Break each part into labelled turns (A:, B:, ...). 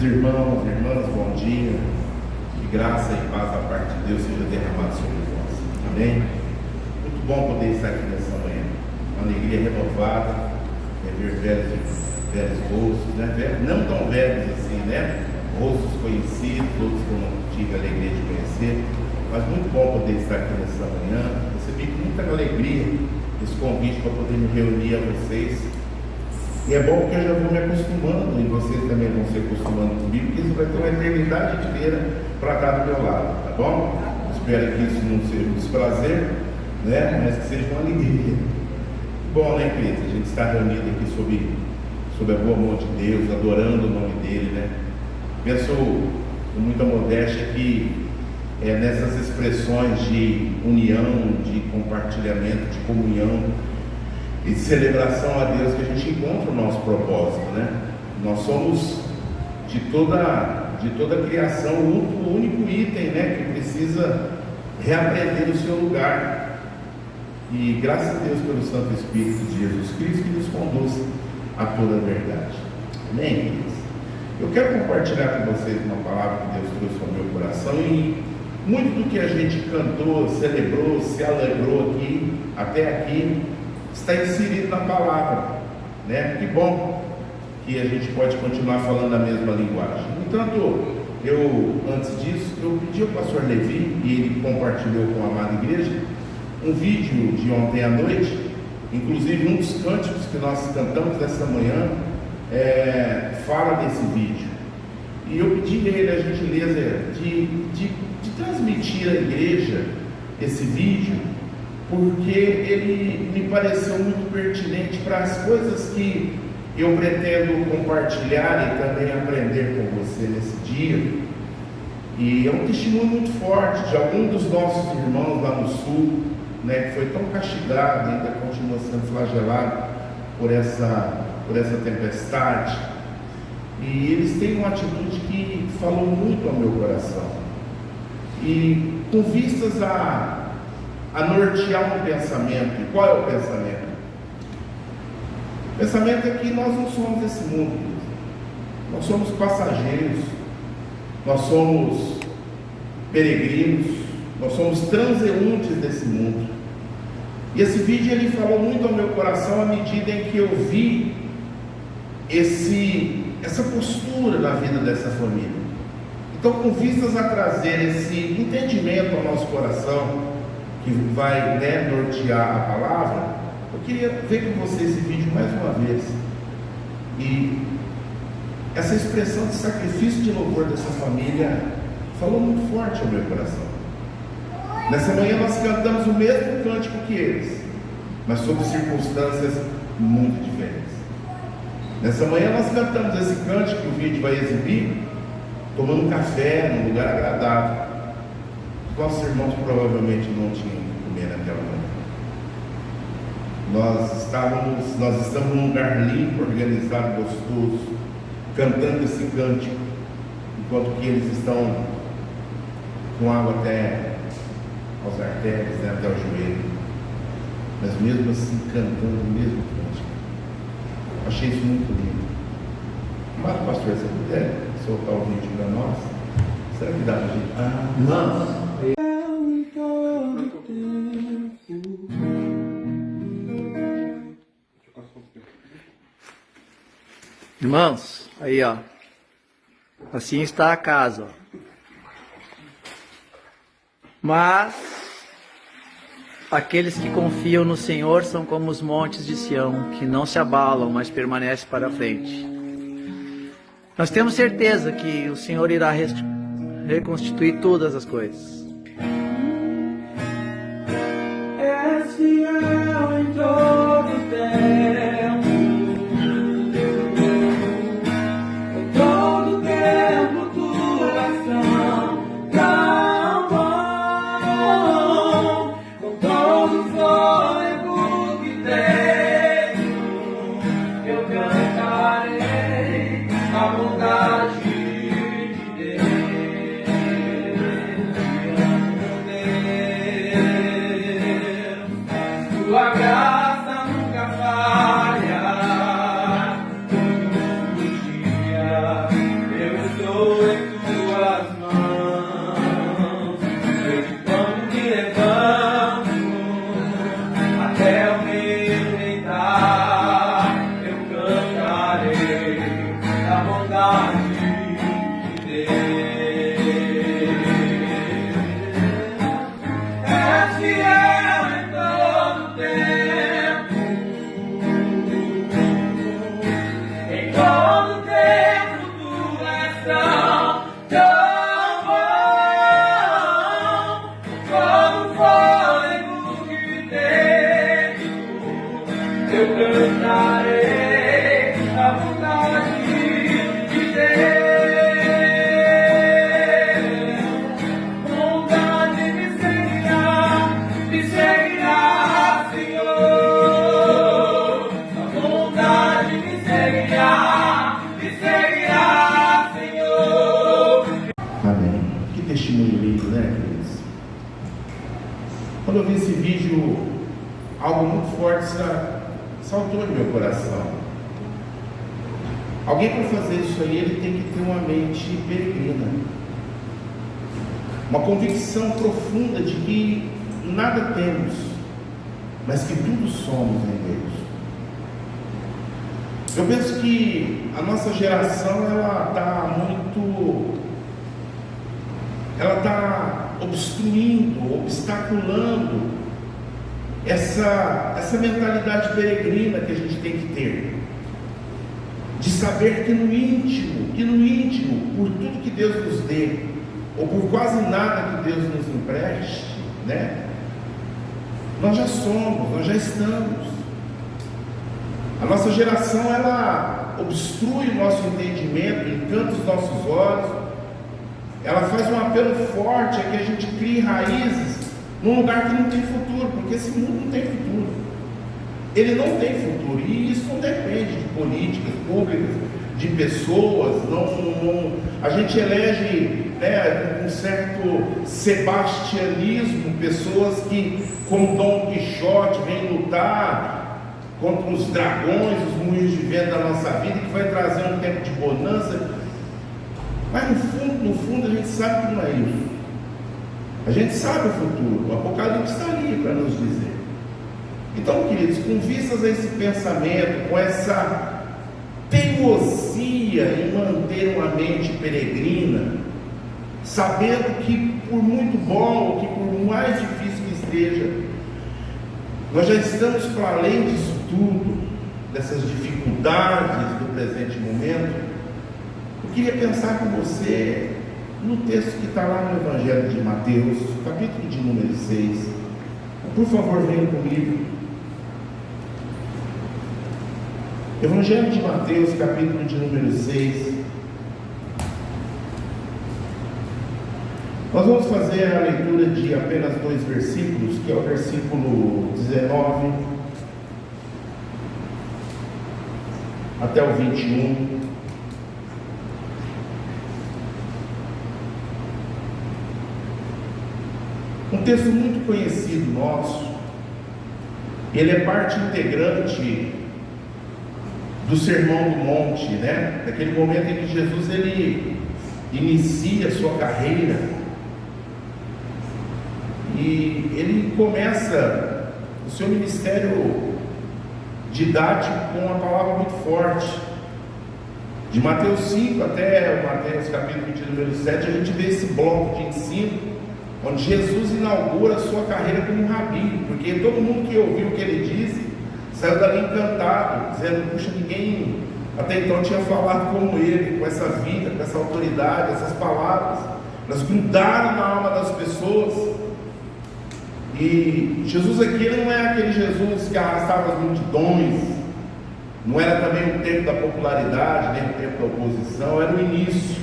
A: Queridos irmãos, irmãs, bom dia. Que graça e paz da parte de Deus seja derramada sobre nós. Amém? Muito bom poder estar aqui nessa manhã. Uma alegria renovada, ver velhos rostos, né? Não tão velhos assim, né? Rostos conhecidos, outros que eu não tive a alegria de conhecer. Mas muito bom poder estar aqui nessa manhã. Recebi com muita alegria esse convite para poder me reunir a vocês. E é bom que eu já vou me acostumando, e vocês também vão se acostumando comigo, porque isso vai ter uma eternidade inteira para cá do meu lado, tá bom? Espero que isso não seja um desprazer, né? Mas que seja uma alegria. Bom, né, queridos? A gente está reunido aqui sob a boa mão de Deus, adorando o nome dele, né? Penso com muita modéstia que nessas expressões de união, de compartilhamento, de comunhão e de celebração a Deus que a gente encontra o nosso propósito, né? Nós somos de toda a criação o único item, né, que precisa reaprender o seu lugar. E graças a Deus pelo Santo Espírito de Jesus Cristo que nos conduz a toda a verdade. Amém, queridos? Eu quero compartilhar com vocês uma palavra que Deus trouxe ao meu coração, e muito do que a gente cantou, celebrou, se alegrou aqui, até aqui, está inserido na palavra, né? Que bom que a gente pode continuar falando a mesma linguagem. No entanto, antes disso, eu pedi ao pastor Levi, e ele compartilhou com a amada igreja, um vídeo de ontem à noite, inclusive um dos cânticos que nós cantamos nessa manhã, fala desse vídeo. E eu pedi a ele a gentileza de transmitir à igreja esse vídeo, porque ele me pareceu muito pertinente para as coisas que eu pretendo compartilhar e também aprender com você nesse dia. E é um testemunho muito forte de algum dos nossos irmãos lá no sul, né, que foi tão castigado e ainda continua sendo flagelado por essa tempestade. E eles têm uma atitude que falou muito ao meu coração. E com vistas a nortear um pensamento. E qual é o pensamento? O pensamento é que nós não somos desse mundo. Nós somos passageiros. Nós somos peregrinos. Nós somos transeuntes desse mundo. E esse vídeo ele falou muito ao meu coração à medida em que eu vi essa postura na vida dessa família. Então, com vistas a trazer esse entendimento ao nosso coração, que vai, né, nortear a palavra, eu queria ver com você esse vídeo mais uma vez. E essa expressão de sacrifício de louvor dessa família falou muito forte ao meu coração. Nessa manhã nós cantamos o mesmo cântico que eles, mas sob circunstâncias muito diferentes. Nessa manhã nós cantamos esse cântico que o vídeo vai exibir, tomando um café num lugar agradável. Nossos irmãos provavelmente não tinham que comer naquela manhã. Nós estamos num lugar limpo, organizado, gostoso, cantando esse cântico, enquanto que eles estão com água até aos artérios, né, até o joelho, mas mesmo assim cantando o mesmo cântico. Achei isso muito lindo. Amado pastor, se puder soltar o vídeo para nós, será que dá pra gente? Não.
B: Irmãos, aí ó, assim está a casa, ó. Mas aqueles que confiam no Senhor são como os montes de Sião, que não se abalam, mas permanecem para a frente. Nós temos certeza que o Senhor irá reconstituir todas as coisas. És fiel em todo o tempo.
C: vontade de Deus. É fiel em todo tempo, em todo tempo tu és tão bom, como fôlego que tenho, eu cantarei a vontade de Deus. Bondade me seguirá, Senhor. A bondade me seguirá, Senhor.
A: Amém. Que testemunho lindo, né, queridos? Quando eu vi esse vídeo, algo muito forte saltou em meu coração. Alguém, para fazer isso aí, ele tem que ter uma mente peregrina, uma convicção profunda de que nada temos, mas que tudo somos em Deus. Eu penso que a nossa geração, ela está obstruindo, obstaculando essa mentalidade peregrina que a gente tem que ter, de saber que no íntimo, por tudo que Deus nos dê, ou por quase nada que Deus nos empreste, né? Nós já somos, nós já estamos. A nossa geração, ela obstrui o nosso entendimento, encanta os nossos olhos, ela faz um apelo forte a que a gente crie raízes num lugar que não tem futuro, porque esse mundo não tem futuro. Ele não tem futuro, e isso não depende de políticas públicas, de pessoas. A gente elege, né, um certo sebastianismo, pessoas que, como Dom Quixote, vêm lutar contra os dragões, os moinhos de vento da nossa vida, que vai trazer um tempo de bonança. Mas no fundo a gente sabe que não é isso. A gente sabe o futuro, o Apocalipse está ali para nos dizer. Então, queridos, com vistas a esse pensamento, com essa teimosia em manter uma mente peregrina, sabendo que por muito bom, ou que por mais difícil que esteja, nós já estamos para além disso tudo, dessas dificuldades do presente momento. Eu queria pensar com você no texto que está lá no Evangelho de Mateus, capítulo de número 6. Por favor, venham comigo. Evangelho de Mateus, capítulo de número 6. Nós vamos fazer a leitura de apenas 2 versículos, que é o versículo 19 até o 21. Um texto muito conhecido nosso. Ele é parte integrante do Sermão do Monte, né? Daquele momento em que Jesus ele inicia a sua carreira e ele começa o seu ministério didático com uma palavra muito forte. De Mateus 5 até Mateus capítulo de número 7, a gente vê esse bloco de ensino onde Jesus inaugura a sua carreira como rabi, porque todo mundo que ouviu o que ele disse saiu dali encantado, dizendo: puxa, ninguém até então tinha falado como ele, com essa vida, com essa autoridade, essas palavras. Elas grudaram na alma das pessoas. E Jesus aqui não é aquele Jesus que arrastava as multidões, não era também o tempo da popularidade, nem o tempo da oposição, era o início.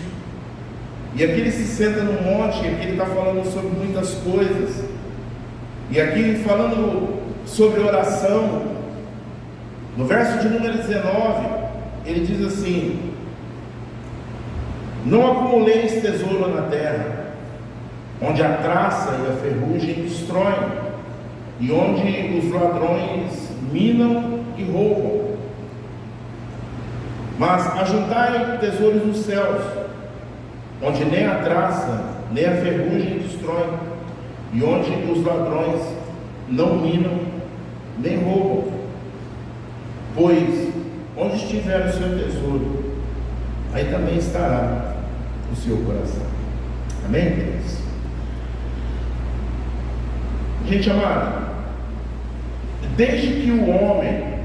A: E aqui ele se senta no monte, e aqui ele está falando sobre muitas coisas, e aqui falando sobre oração. No verso de número 19, ele diz assim: não acumuleis tesouro na terra, onde a traça e a ferrugem destroem, e onde os ladrões minam e roubam, mas ajuntai tesouros nos céus, onde nem a traça nem a ferrugem destroem, e onde os ladrões não minam nem roubam. Pois onde estiver o seu tesouro, aí também estará o seu coração. Amém, queridos? Gente amada, desde que o homem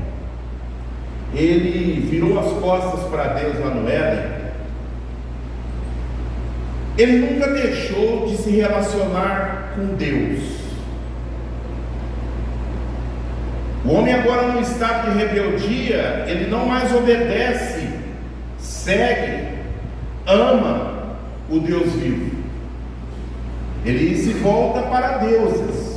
A: ele virou as costas para Deus lá no Éden, ele nunca deixou de se relacionar com Deus. O homem agora, no estado de rebeldia, ele não mais obedece, segue, ama o Deus vivo. Ele se volta para deuses.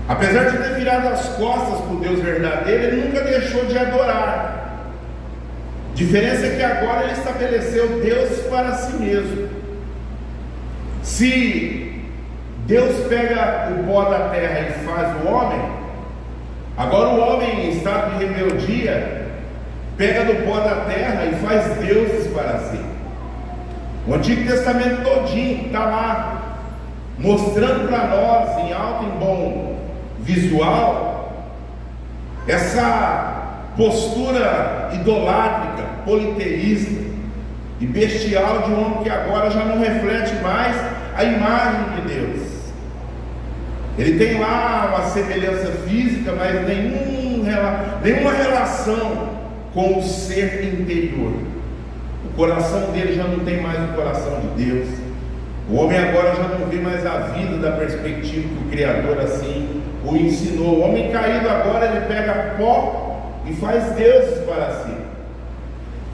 A: Apesar de ter virado as costas para o Deus verdadeiro, ele nunca deixou de adorar. A diferença é que agora ele estabeleceu deuses para si mesmo. Se Deus pega o pó da terra e faz o homem, agora o homem em estado de rebeldia pega do pó da terra e faz deuses para si. O Antigo Testamento todinho está lá, mostrando para nós, em alto e bom visual, essa postura idolátrica, politeísta e bestial de um homem que agora já não reflete mais a imagem de Deus. Ele tem lá uma semelhança física, mas nenhuma relação com o ser interior. O coração dele já não tem mais o coração de Deus. O homem agora já não vê mais a vida da perspectiva que o Criador assim o ensinou. O homem caído agora, ele pega pó e faz deuses para si.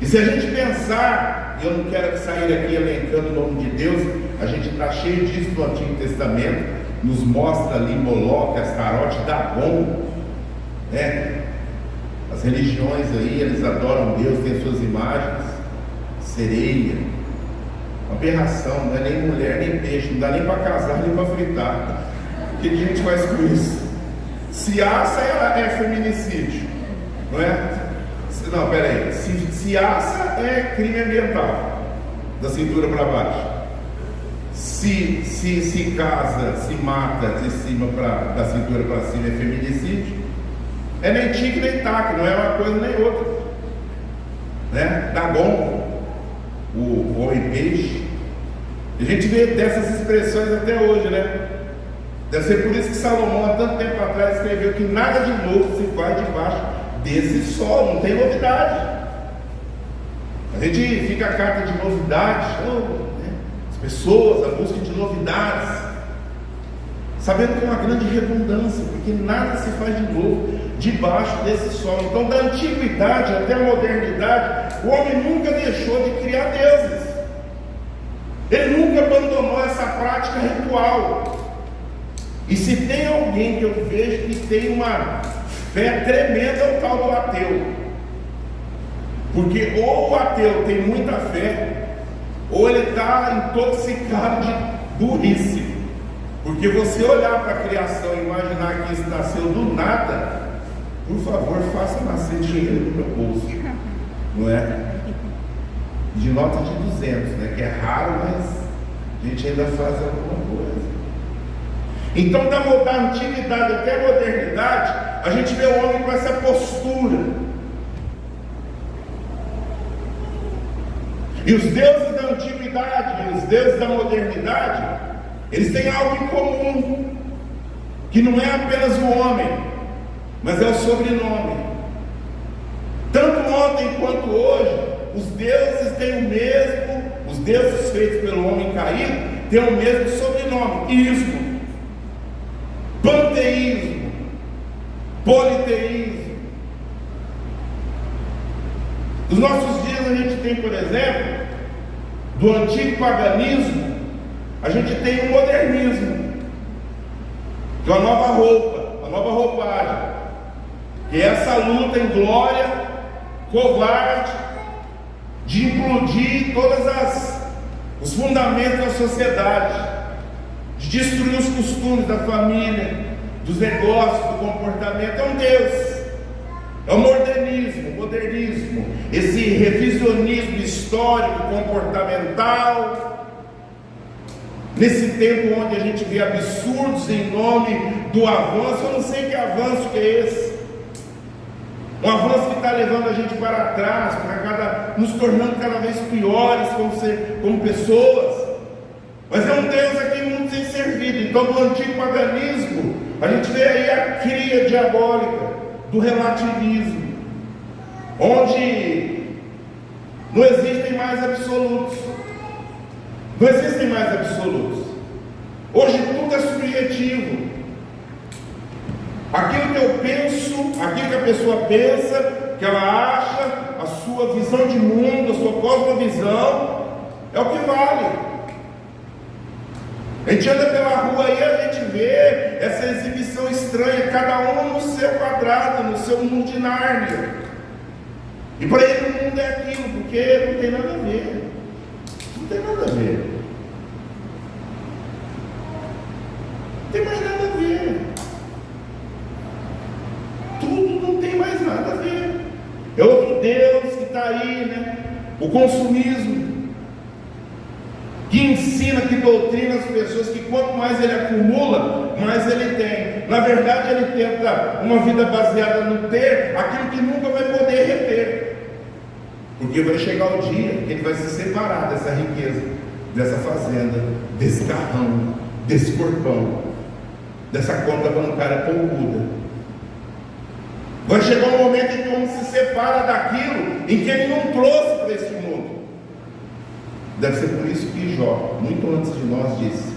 A: E se a gente pensar, eu não quero sair aqui elencando o nome de Deus, a gente está cheio disso no Antigo Testamento, nos mostra ali Moloque, Astarote, Dagon, né? As religiões aí, eles adoram Deus, têm suas imagens, sereia, uma aberração, não é nem mulher nem peixe, não dá nem para casar nem para fritar. O que a gente faz com isso? Se assa é feminicídio, não é? Não, peraí, se assa é crime ambiental, da cintura para baixo. Se casa, se mata de cima da cintura para cima é feminicídio. É nem tique nem taque, não é uma coisa nem outra, né? Dagon, o homem peixe. A gente vê dessas expressões até hoje, né? Deve ser por isso que Salomão, há tanto tempo atrás, escreveu que nada de novo se faz debaixo desse sol, não tem novidade. A gente fica a carta de novidades, as pessoas, a busca de novidades, sabendo que é uma grande redundância, porque nada se faz de novo debaixo desse sol. Então, da antiguidade até a modernidade, o homem nunca deixou de criar deuses. Ele nunca abandonou essa prática ritual. E se tem alguém que eu vejo que tem uma fé tremenda, é o tal do ateu. Porque ou o ateu tem muita fé, ou ele está intoxicado de burrice. Porque você olhar para a criação e imaginar que isso nasceu do nada, por favor, faça nascer dinheiro no meu bolso, não é? De nota de 200, né? Que é raro, mas a gente ainda faz alguma coisa. Então, da antiguidade até a modernidade, a gente vê o homem com essa postura. E os deuses da antiguidade e os deuses da modernidade, eles têm algo em comum, que não é apenas o homem, mas é o sobrenome. Tanto ontem quanto hoje, os deuses têm o mesmo, os deuses feitos pelo homem caído, têm o mesmo sobrenome: ismo, panteísmo, politeísmo. Nos nossos dias a gente tem, por exemplo, do antigo paganismo, a gente tem o modernismo, que é uma nova roupa, uma nova roupagem, que é essa luta em glória, covarde, de implodir todos os fundamentos da sociedade, de destruir os costumes da família, dos negócios, do comportamento. É um Deus, é o modernismo, esse revisionismo histórico, comportamental, nesse tempo onde a gente vê absurdos em nome do avanço. Eu não sei que avanço que é esse. Um avanço que está levando a gente para trás, nos tornando cada vez piores como pessoas. Mas é um Deus aqui muito sem servido. Então, no antigo paganismo, a gente vê aí a cria diabólica do relativismo, onde não existem mais absolutos. Não existem mais absolutos. Hoje tudo é subjetivo. Aquilo que eu penso, aquilo que a pessoa pensa, que ela acha, a sua visão de mundo, a sua cosmovisão, é o que vale. A gente anda pela rua aí, a gente vê essa exibição estranha, cada um no seu quadrado, no seu mundo de Nárnia. E para ele o mundo é aquilo, porque não tem nada a ver. Não tem nada a ver. Não tem mais nada a ver. Tudo não tem mais nada a ver. É outro Deus que está aí, né? O consumismo, que ensina, que doutrina as pessoas que quanto mais ele acumula, mais ele tem. Na verdade, ele tenta uma vida baseada no ter, aquilo que nunca vai poder reter. Porque vai chegar o dia que ele vai se separar dessa riqueza, dessa fazenda, desse carrão, desse corpão, dessa conta bancária poucuda. Vai chegar um momento em que o homem se separa daquilo em que ele não trouxe para este mundo. Deve ser por isso que Jó, muito antes de nós, disse: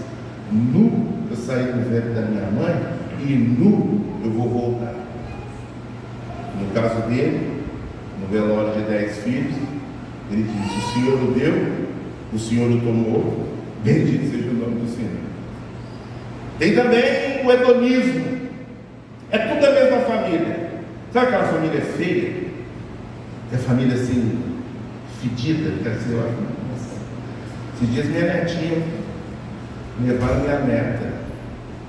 A: nu eu saí do ventre da minha mãe e nu eu vou voltar. No caso dele, no velório de 10 filhos, ele disse: o Senhor o deu, o Senhor o tomou, bendito seja o nome do Senhor. Tem também o hedonismo. É tudo a mesma família. Sabe aquela família feia? É família assim, fedida, quer dizer, olha, nossa. Esses dias minha netinha levaram minha neta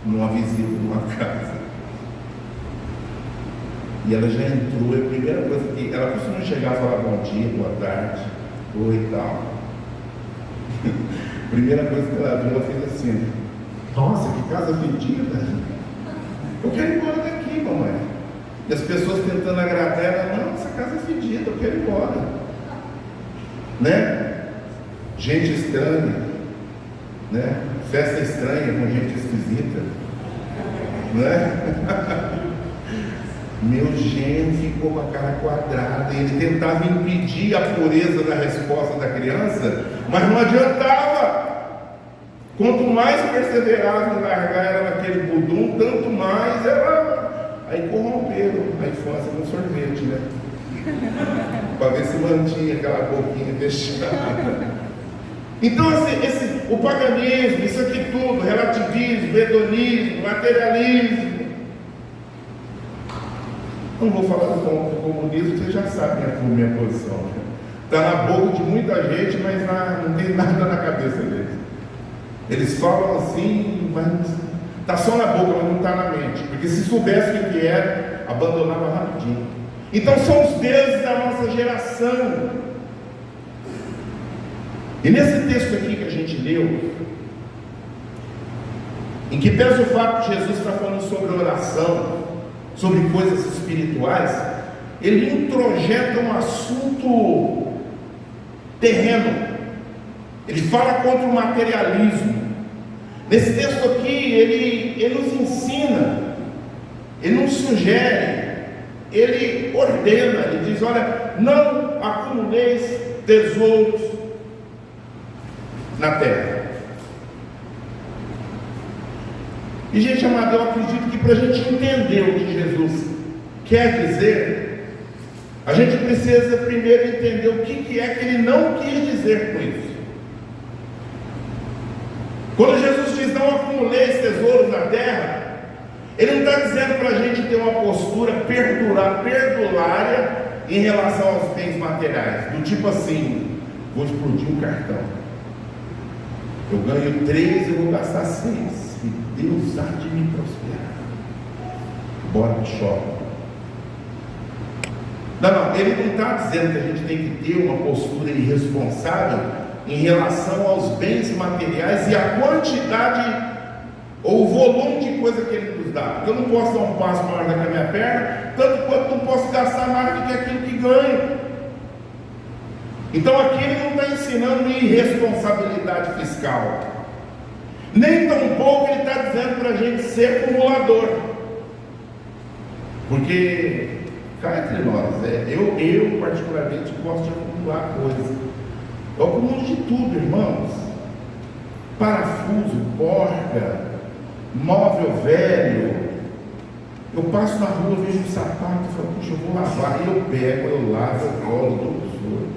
A: numa visita numa casa. E ela já entrou, a primeira coisa que ela costuma chegar e falar bom dia, boa tarde, oi e tal. Primeira coisa que ela viu, ela fez assim: nossa, que casa fedida. Eu quero ir embora daqui, mamãe. E as pessoas tentando agradar ela: não, essa casa é fedida, eu quero ir embora. Né? Gente estranha, né? Festa estranha com gente esquisita, né? Meu genro ficou com a cara quadrada. Ele tentava impedir a pureza da resposta da criança, mas não adiantava. Quanto mais perseverava em largar ela naquele budum, tanto mais ela. Aí corromperam a infância com sorvete, né? Para ver se mantinha aquela boquinha fechada. Então, o paganismo, isso aqui tudo, relativismo, hedonismo, materialismo. Não vou falar do comunismo, vocês já sabem a minha posição. Está na boca de muita gente, mas não tem nada na cabeça deles. Eles falam assim, mas está só na boca, mas não está na mente. Porque se soubesse o que era, abandonava rapidinho. Então são os deuses da nossa geração. E nesse texto aqui que a gente leu, em que pesa o fato de Jesus estar falando sobre oração, sobre coisas espirituais, ele introjeta um assunto terreno. Ele fala contra o materialismo. Nesse texto aqui, ele nos ensina, ele nos sugere, ele ordena, ele diz: olha, não acumuleis tesouros na terra. E, gente amada, eu acredito que para a gente entender o que Jesus quer dizer, a gente precisa primeiro entender o que é que ele não quis dizer com isso. Quando Jesus diz: não acumuleis tesouros na terra, ele não está dizendo para a gente ter uma postura perdulária em relação aos bens materiais, do tipo assim: vou explodir um cartão, eu ganho 3 e vou gastar 6, e Deus há de me prosperar, bora pro shopping. Não, ele não está dizendo que a gente tem que ter uma postura irresponsável em relação aos bens materiais e a quantidade ou o volume de coisa que ele nos nos dá. Porque eu não posso dar um passo maior do que a minha perna, tanto quanto não posso gastar mais do que aquilo que ganho. Então aqui ele não está ensinando irresponsabilidade fiscal. Nem tampouco ele está dizendo para a gente ser acumulador. Porque, cá entre nós, eu particularmente gosto de acumular coisas. Eu acumulo de tudo, irmãos. Parafuso, porca, móvel velho. Eu passo na rua, vejo um sapato e falo, puxa, eu vou lavar. E eu pego, eu lavo, eu colo, eu dou tesouro.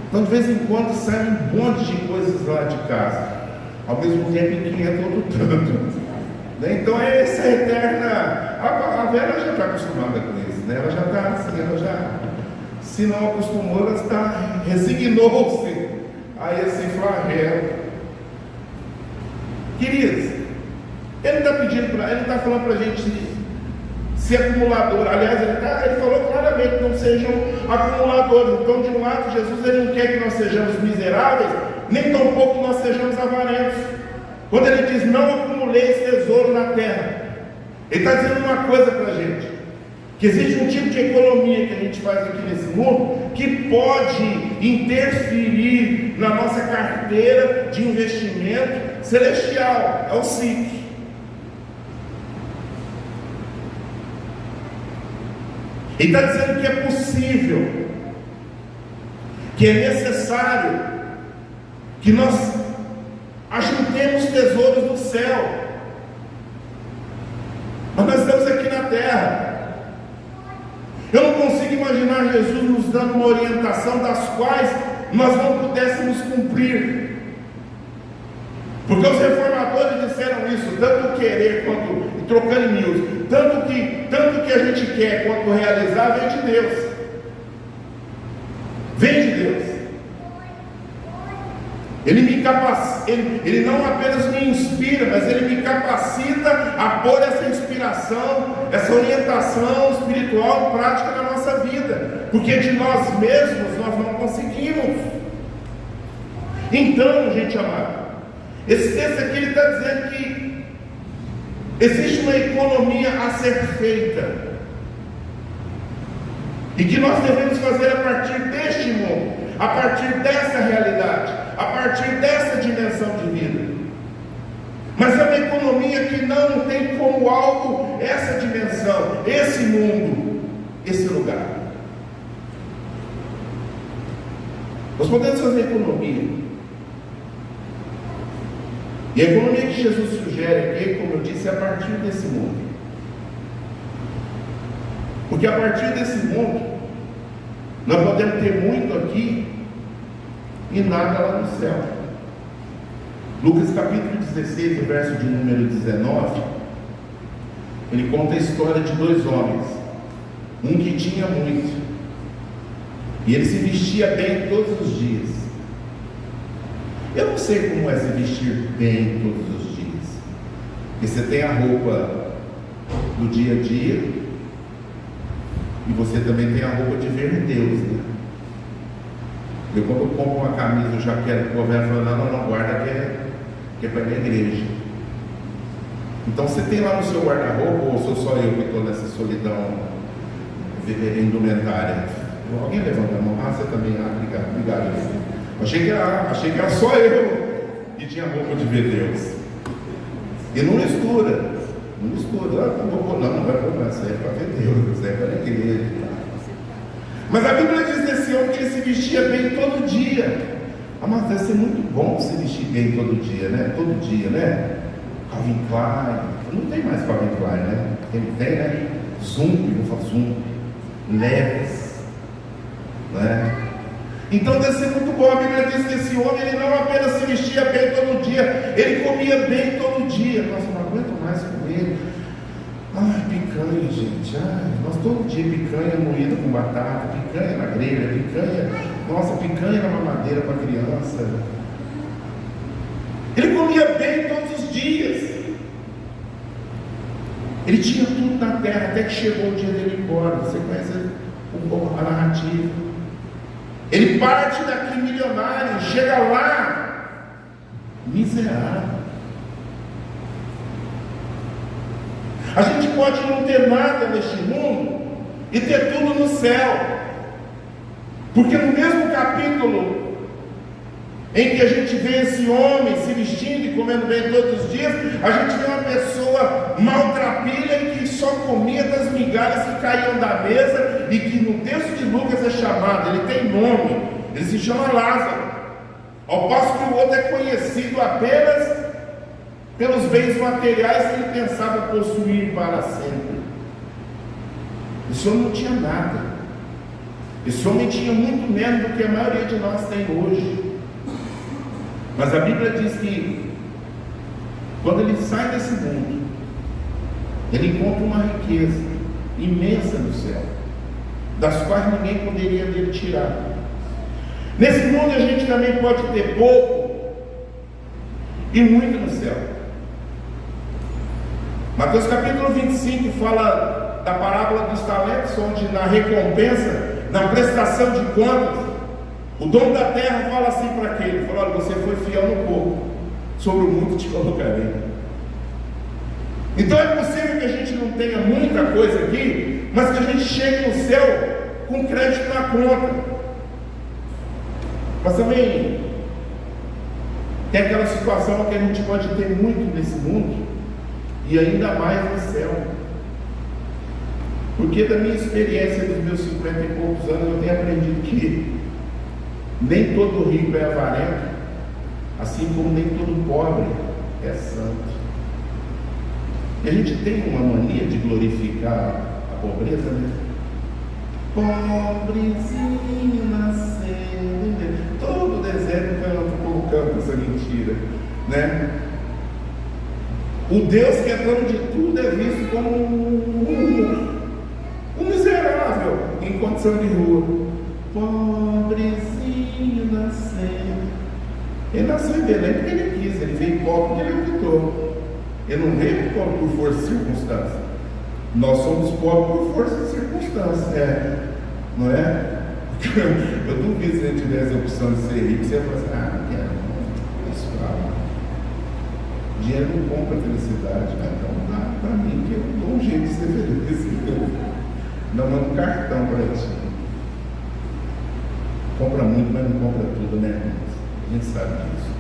A: Então de vez em quando sai um monte de coisas lá de casa. Ao mesmo tempo em que é todo tanto. Então é essa eterna. A Vera já está acostumada com isso, né? Ela já está assim, ela já. Se não acostumou, ela está, resignou-se a esse flagelo. Queridos, ele está pedindo para, ele não está falando para a gente ser acumulador. Aliás, ele falou claramente, não sejam acumuladores. Então, de um lado, Jesus ele não quer que nós sejamos miseráveis, nem tampouco nós sejamos avarentos. Quando ele diz, não acumuleis tesouro na terra, ele está dizendo uma coisa para a gente, que existe um tipo de economia que a gente faz aqui nesse mundo, que pode interferir na nossa carteira de investimento celestial, é o SIC. Ele está dizendo que é possível, que é necessário, que nós ajuntemos tesouros no céu. Mas nós estamos aqui na terra. Eu não consigo imaginar Jesus nos dando uma orientação das quais nós não pudéssemos cumprir. Porque os reformadores disseram isso, tanto querer quanto, trocando em miúdos, tanto que a gente quer quanto realizar vem de Deus. Vem de Deus. Ele me capacita, ele não apenas me inspira, mas ele me capacita a pôr essa inspiração, essa orientação espiritual em prática na nossa vida, porque de nós mesmos nós não conseguimos. Então, gente amada, esse texto aqui ele está dizendo que existe uma economia a ser feita, e que nós devemos fazer a partir deste mundo, a partir dessa realidade, a partir dessa dimensão de vida. Mas é uma economia que não tem como alvo essa dimensão, esse mundo, esse lugar. Nós podemos fazer economia. E a economia que Jesus sugere aqui, como eu disse, é a partir desse mundo. Porque a partir desse mundo, nós podemos ter muito aqui e nada lá no céu. Lucas capítulo 16, verso de número 19, ele conta a história de dois homens. Um que tinha muito, e ele se vestia bem todos os dias. Eu não sei como é se vestir bem todos os dias, porque você tem a roupa do dia a dia, e você também tem a roupa de ver Deus, né? Eu, quando eu compro uma camisa, eu já quero que o governo fale, não, guarda que é para a minha igreja. Então você tem lá no seu guarda-roupa, ou sou só eu que estou nessa solidão indumentária? Alguém levanta a mão? Ah, você também? Ah, obrigado. Achei que era só eu que tinha roupa de ver Deus. E não mistura. Não vai comprar, isso aí é para ver Deus, isso aí é para a igreja. Mas a Bíblia diz desse homem que ele se vestia bem todo dia. Ah, mas deve ser muito bom se vestir bem todo dia, né? Todo dia, né? Calvin Klein, não tem mais Calvin Klein, né? Tem, né? Zumbi, não falo Zumbi, Leves, né? Então deve ser muito bom. A Bíblia diz que esse homem ele não apenas se vestia bem todo dia, ele comia bem todo dia. Nossa, não aguento mais comer. Ai, picanha, gente. Ai, nós todo dia picanha moída com batata, picanha na grelha, picanha. Nossa, picanha na mamadeira para criança. Ele comia bem todos os dias. Ele tinha tudo na terra, até que chegou o dia dele ir embora. Você conhece um pouco a narrativa. Ele parte daqui milionário, chega lá miserável. A gente pode não ter nada neste mundo e ter tudo no céu. Porque no mesmo capítulo em que a gente vê esse homem se vestindo e comendo bem todos os dias, a gente vê uma pessoa maltrapilha e que só comia das migalhas que caíam da mesa, e que no texto de Lucas é chamado, ele tem nome, ele se chama Lázaro, ao passo que o outro é conhecido apenas pelos bens materiais que ele pensava possuir para sempre. Esse homem não tinha nada. Esse homem tinha muito menos do que a maioria de nós tem hoje. Mas a Bíblia diz que quando ele sai desse mundo, ele encontra uma riqueza imensa no céu, das quais ninguém poderia dele tirar. Nesse mundo a gente também pode ter pouco e muito no céu. Mateus capítulo 25 fala da parábola dos talentos, onde na recompensa, na prestação de contas, o dono da terra fala assim para aquele, fala: olha, você foi fiel no pouco, sobre o muito te colocarei. Então é possível que a gente não tenha muita coisa aqui, mas que a gente chegue no céu com crédito na conta. Mas também tem aquela situação que a gente pode ter muito nesse mundo e ainda mais no céu. Porque da minha experiência dos meus 50 e poucos anos, eu tenho aprendido que nem todo rico é avarento, assim como nem todo pobre é santo. E a gente tem uma mania de glorificar a pobreza, né? Pobrezinho nascendo, todo deserto colocando essa mentira, né? O Deus que é dono de tudo é visto como um miserável em condição de rua. Pobrezinho nascendo. Ele nasceu em Belém porque ele quis, ele veio pobre porque ele optou. Ele não veio pobre por força de circunstância. Nós somos pobres por força de circunstância, não é? Eu duvido se ele tivesse a opção de ser rico, você ia falar assim: não quero, não, isso dinheiro não compra felicidade, né? Então dá para mim que eu dou um jeito de ser feliz. Não manda um cartão para ti. Compra muito, mas não compra tudo, né? A gente sabe disso.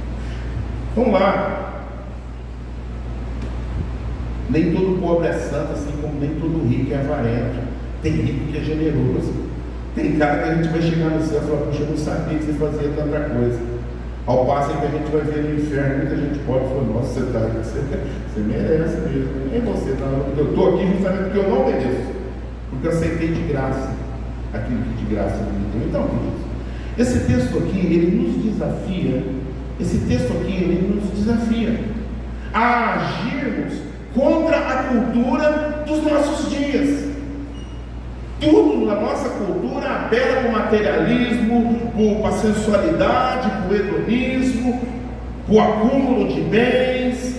A: Vamos lá. Nem todo pobre é santo, assim como nem todo rico é avarento. Tem rico que é generoso. Tem cara que a gente vai chegar no céu e falar: puxa, eu não sabia que você fazia tanta coisa. Ao passo que a gente vai ver no inferno muita gente pobre falando: nossa, você merece mesmo. Nem você, não. Eu estou aqui justamente porque eu não mereço, porque eu aceitei de graça aquilo que de graça me deu. Então, queridos, esse texto aqui, ele nos desafia. Esse texto aqui, ele nos desafia a agirmos contra a cultura dos nossos dias. Tudo na nossa cultura apela para o materialismo, para a sensualidade, para o hedonismo, para o acúmulo de bens.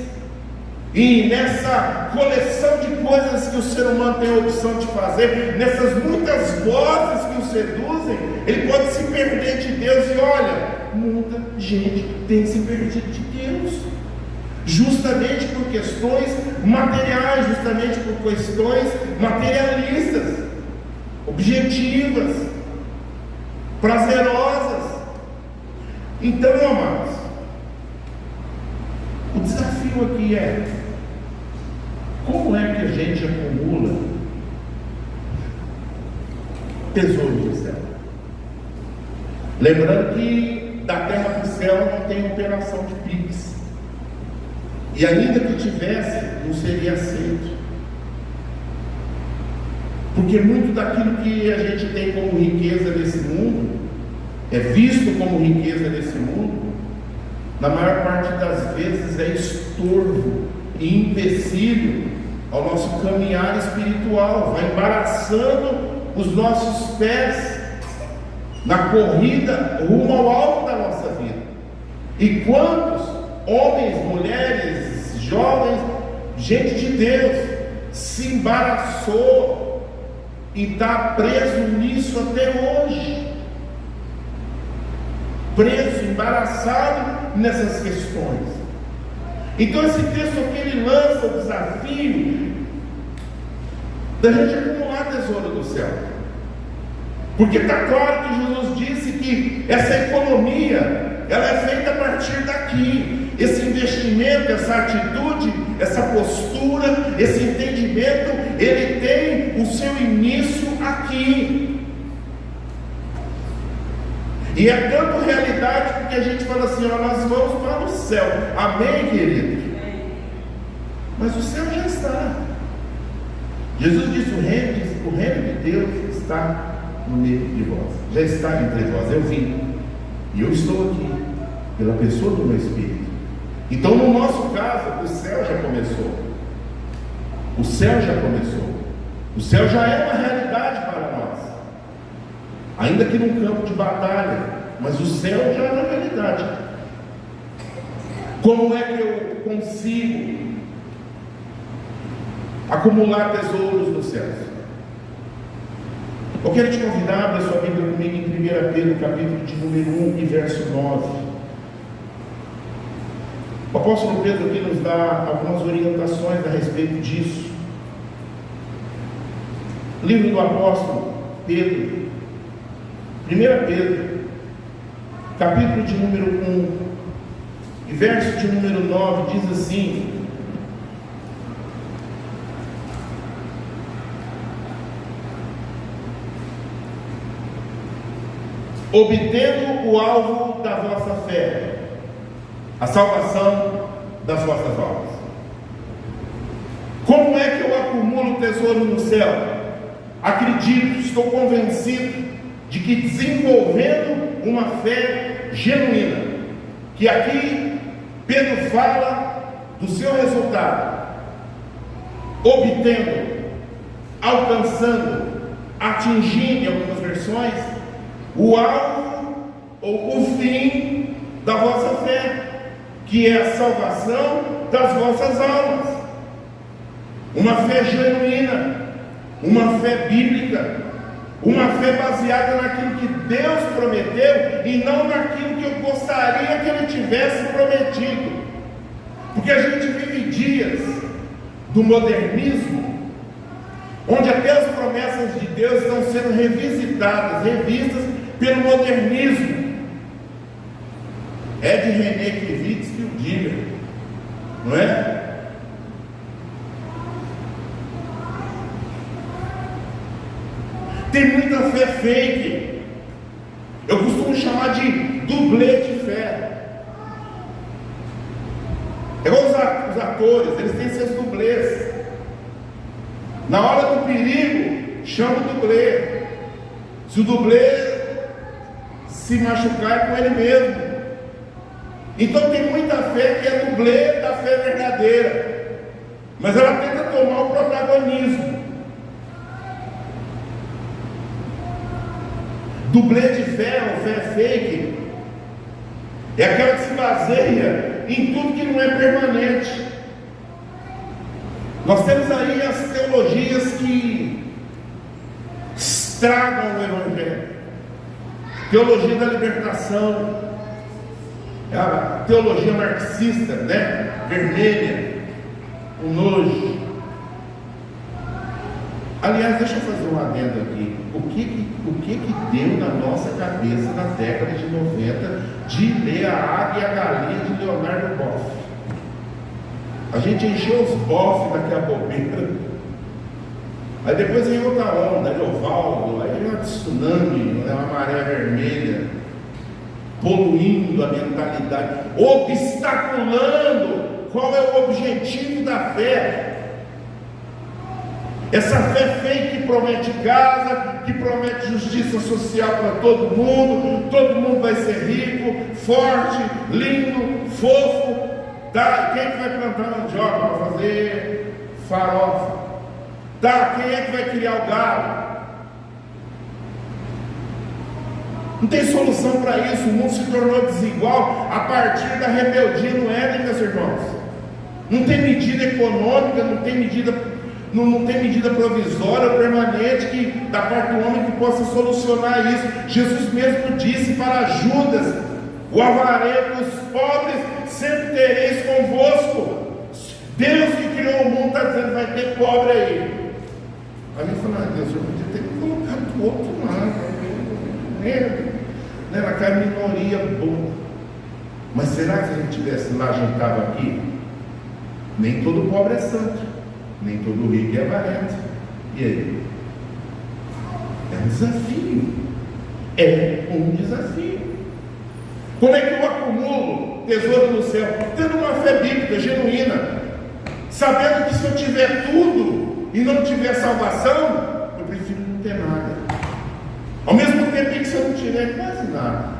A: E nessa coleção de coisas que o ser humano tem a opção de fazer, nessas muitas vozes que o seduzem, ele pode se perder de Deus. E olha, muita gente tem se perdido de Deus, justamente por questões materiais, justamente por questões materialistas, objetivas, prazerosas. Então, amados, o desafio aqui é: como é que a gente acumula tesouro do céu? Lembrando que da terra para o céu não tem operação de Pix, e ainda que tivesse, não seria aceito. Porque muito daquilo que a gente tem como riqueza nesse mundo, é visto como riqueza nesse mundo, na maior parte das vezes é estorvo e empecilho ao nosso caminhar espiritual, vai embaraçando os nossos pés na corrida rumo ao alvo da nossa vida. E quantos homens, mulheres, jovens, gente de Deus se embaraçou e está preso nisso até hoje, preso, embaraçado nessas questões. Então esse texto aqui ele lança o desafio da gente acumular tesouro do céu. Porque está claro que Jesus disse que essa economia, ela é feita a partir daqui. Esse investimento, essa atitude, essa postura, esse entendimento, ele tem o seu início aqui. E é tanto realidade porque a gente fala assim, ó, nós vamos para o céu. Amém, querido? Mas o céu já está. Jesus disse, o reino de Deus está no meio de vós, já está entre vós. Eu vim e eu estou aqui pela pessoa do meu Espírito. Então, no nosso caso, o céu já começou. O céu já começou. O céu já é uma realidade para nós, ainda que num campo de batalha, mas o céu já é uma realidade. Como é que eu consigo acumular tesouros nos céus? Eu quero te convidar a abrir sua Bíblia comigo em 1 Pedro, capítulo de número 1 e verso 9. O apóstolo Pedro aqui nos dá algumas orientações a respeito disso. Livro do apóstolo Pedro, 1 Pedro, capítulo de número 1 e verso de número 9, diz assim: obtendo o alvo da vossa fé, a salvação das vossas almas. Como é que eu acumulo tesouro no céu? Acredito, estou convencido de que desenvolvendo uma fé genuína, que aqui Pedro fala do seu resultado, obtendo, alcançando, atingindo, em algumas versões, o alvo ou o fim da vossa fé, que é a salvação das vossas almas. Uma fé genuína, uma fé bíblica, uma fé baseada naquilo que Deus prometeu e não naquilo que eu gostaria que Ele tivesse prometido. Porque a gente vive dias do modernismo, onde até as promessas de Deus estão sendo revisitadas, revistas pelo modernismo. É de René Kivitz que o diga, não é? Tem muita fé fake. Eu costumo chamar de dublê de fé. É igual os atores, eles têm seus dublês. Na hora do perigo, chama o dublê. Se o dublê se machucar, é com ele mesmo. Então tem muita fé que é dublê da fé verdadeira, mas ela tenta tomar o protagonismo. Dublê de fé ou fé fake é aquela que se baseia em tudo que não é permanente. Nós temos aí as teologias que estragam o Evangelho. Teologia da libertação, a teologia marxista, né? Vermelha, o nojo. Aliás, deixa eu fazer um adendo aqui. O que deu na nossa cabeça na década de 90 de ler A Águia e a Galinha de Leonardo Boff? A gente encheu os boffs daquela bobeira. Aí depois vem outra onda, Eovaldo, aí vem uma tsunami, uma maré vermelha, poluindo a mentalidade, obstaculando qual é o objetivo da fé. Essa fé fake que promete casa, que promete justiça social para todo mundo vai ser rico, forte, lindo, fofo. Tá? Quem é que vai plantar mandioca para fazer farofa? Tá? Quem é que vai criar o gado? Não tem solução para isso. O mundo se tornou desigual a partir da rebeldia no Éden, meus irmãos. Não tem medida econômica, não tem medida provisória ou permanente que, da parte do homem, que possa solucionar isso. Jesus mesmo disse para Judas: o avarento, os pobres sempre tereis convosco. Deus que criou o mundo está dizendo: vai ter pobre aí. Aí eu falei, Deus, eu podia ter me colocado do outro lado, naquela minoria boa. Mas será que a gente estivesse lá, a gente estava aqui? Nem todo pobre é santo, nem todo rico é avarento. E aí? É um desafio. É um desafio. Como é que eu acumulo tesouro no céu? Tendo uma fé bíblica genuína, sabendo que se eu tiver tudo e não tiver salvação, eu prefiro não ter nada. Ao mesmo tempo que se eu não tiver quase nada,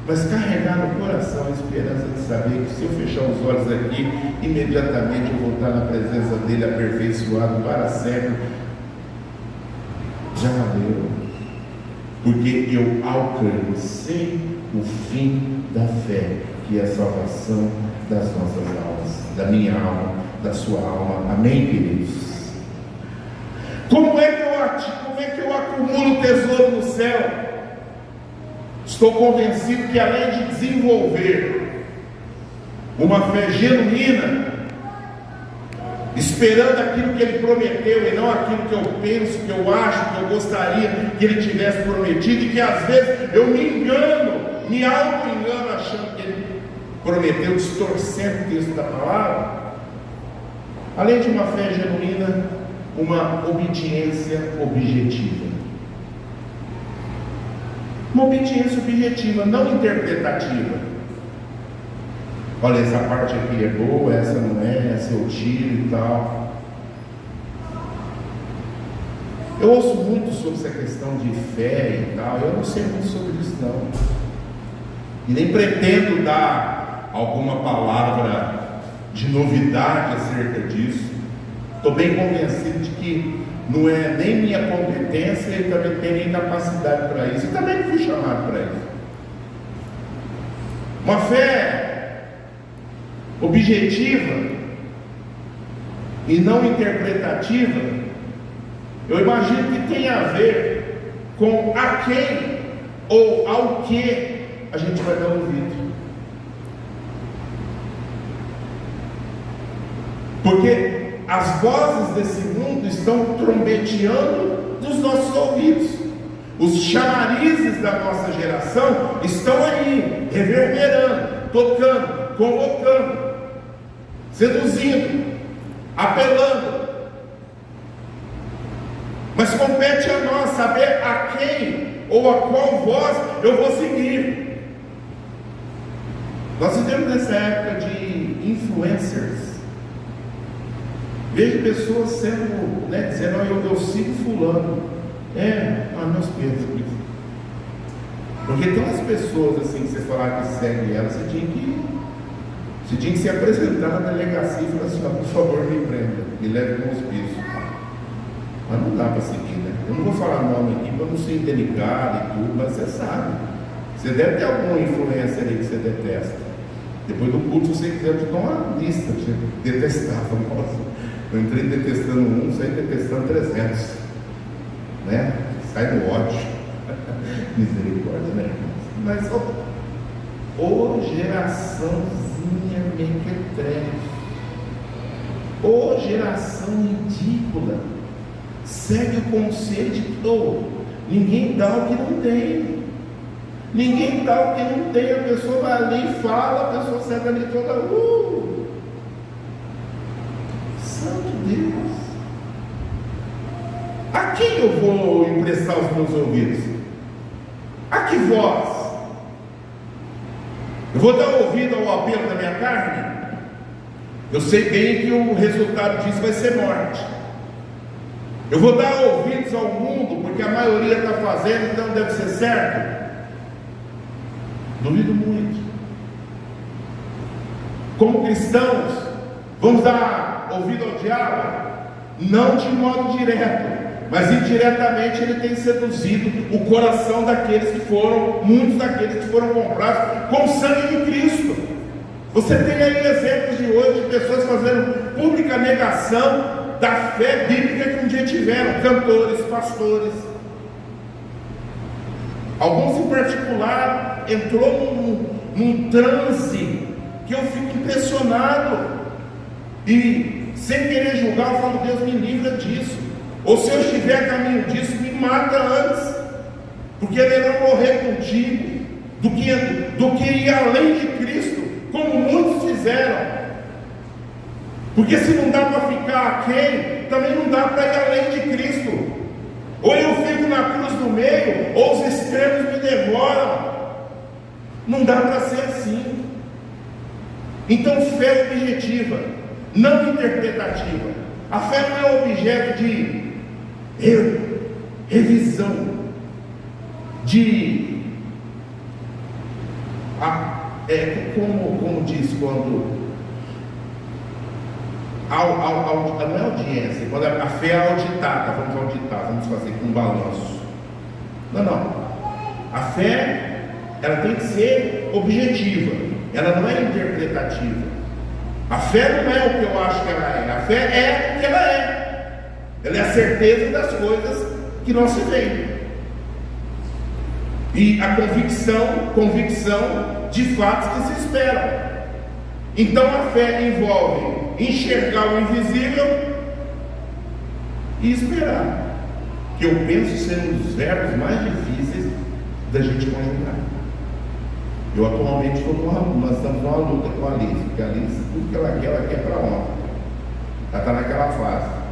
A: mas carregar no coração a esperança de saber que se eu fechar os olhos aqui, imediatamente eu vou estar na presença dele aperfeiçoado para sempre. Já valeu, porque eu alcancei o fim da fé, que é a salvação das nossas almas, da minha alma, da sua alma. Amém, queridos? Como é que eu acumulo tesouro no céu? Estou convencido que além de desenvolver uma fé genuína, esperando aquilo que ele prometeu e não aquilo que eu penso, que eu acho, que eu gostaria que ele tivesse prometido, e que às vezes eu me engano, me auto-engano achando que ele prometeu, distorcendo o texto da palavra. Além de uma fé genuína, uma obediência objetiva. Uma obediência objetiva, não interpretativa. Olha, essa parte aqui é boa, essa não é, essa eu tiro e tal. Eu ouço muito sobre essa questão de fé e tal. Eu não sei muito sobre isso não. E nem pretendo dar alguma palavra de novidade acerca disso. Estou bem convencido de que não é nem minha competência e também tenho nem capacidade para isso. E também fui chamado para isso. Uma fé objetiva e não interpretativa, eu imagino que tem a ver com a quem ou ao que a gente vai dar ouvido. Porque as vozes desse mundo estão trombeteando nos nossos ouvidos. Os chamarizes da nossa geração estão aí, reverberando, tocando, convocando, seduzindo, apelando. Mas compete a nós saber a quem ou a qual voz eu vou seguir. Nós vivemos nessa época de influencers. Vejo pessoas sendo, dizendo, eu sigo fulano. Meus pesos. Porque tem umas pessoas assim que você falar que segue elas, você tinha que se apresentar na delegacia e falar assim, por favor, me prenda, me leve com os pisos. Mas não dá para seguir, né? Eu não vou falar nome aqui para não ser indelicado e tudo, mas você sabe. Você deve ter alguma influência aí que você detesta. Depois do culto, se você quiser, eu te dou uma lista que você detestava. Nossa. Eu entrei detestando um, saí detestando 300, né? Sai do ódio. Misericórdia, né? Mas, geraçãozinha mequetrefe, geração ridícula, segue o conselho de que ninguém dá o que não tem. Ninguém dá o que não tem. A pessoa vai ali e fala, a pessoa segue ali toda. Santo Deus, a quem eu vou emprestar os meus ouvidos? A que voz? Eu vou dar ouvido ao apelo da minha carne? Eu sei bem que o resultado disso vai ser morte. Eu vou dar ouvidos ao mundo porque a maioria está fazendo, então deve ser certo? Duvido muito. Como cristãos, vamos dar ouvido ao diabo? Não de modo direto, mas indiretamente ele tem seduzido o coração muitos daqueles que foram comprados com o sangue de Cristo. Você tem aí exemplos de hoje de pessoas fazendo pública negação da fé bíblica que um dia tiveram, cantores, pastores. Alguns em particular entrou num transe que eu fico impressionado. E sem querer julgar, eu falo, Deus me livra disso. Ou se eu estiver a caminho disso, me mata antes, porque é melhor morrer contigo do que ir além de Cristo, como muitos fizeram. Porque se não dá para ficar aquém, também não dá para ir além de Cristo. Ou eu fico na cruz do meio, ou os extremos me devoram. Não dá para ser assim. Então, fé objetiva, não interpretativa. A fé não é objeto de revisão, de como diz quando não é audiência, quando a fé é auditada, vamos fazer com um balanço. Não. A fé, ela tem que ser objetiva, ela não é interpretativa. A fé não é o que eu acho que ela é, a fé é o que ela é. Ela é a certeza das coisas que não se veem. E a convicção de fatos que se esperam. Então a fé envolve enxergar o invisível e esperar, que eu penso ser um dos verbos mais difíceis da gente conjugar. Eu atualmente nós estamos numa luta com a Alice, porque a Alice, tudo que ela quer para ontem. Ela está naquela fase.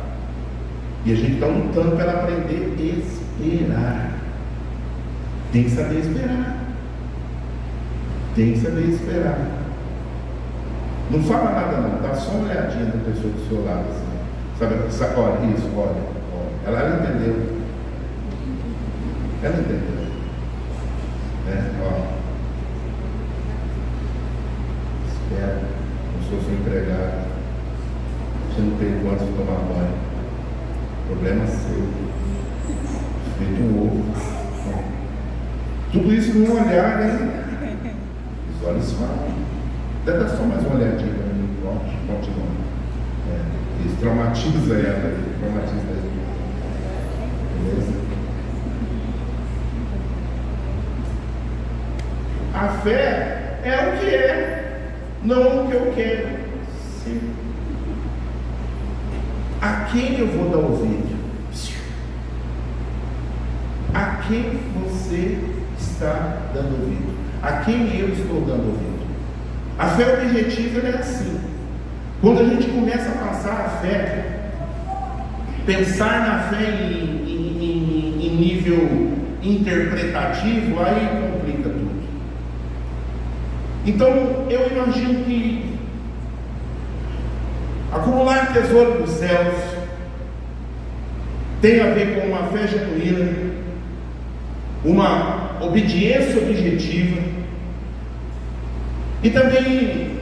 A: E a gente está lutando para ela aprender a esperar. Tem que saber esperar. Tem que saber esperar. Não fala nada não, dá só uma olhadinha da pessoa do seu lado assim. Sabe, olha isso, olha. Ela entendeu. Ela entendeu. Ó. Espera, eu sou seu empregado. Você não tem quanto de tomar banho. Problema seu. Feito um ovo. Tudo isso num olhar, né? Os olhos falam. Deve dar só mais uma olhadinha para mim. Continua. Isso traumatiza ela. Beleza? A fé é o que é, não o que eu quero. Sim. A quem eu vou dar ouvido? A quem você está dando ouvido? A quem eu estou dando ouvido? A fé objetiva é assim. Quando a gente começa a passar a fé, pensar na fé em nível interpretativo, aí complica tudo. Então eu imagino que acumular tesouro dos céus tem a ver com uma fé genuína, uma obediência objetiva, e também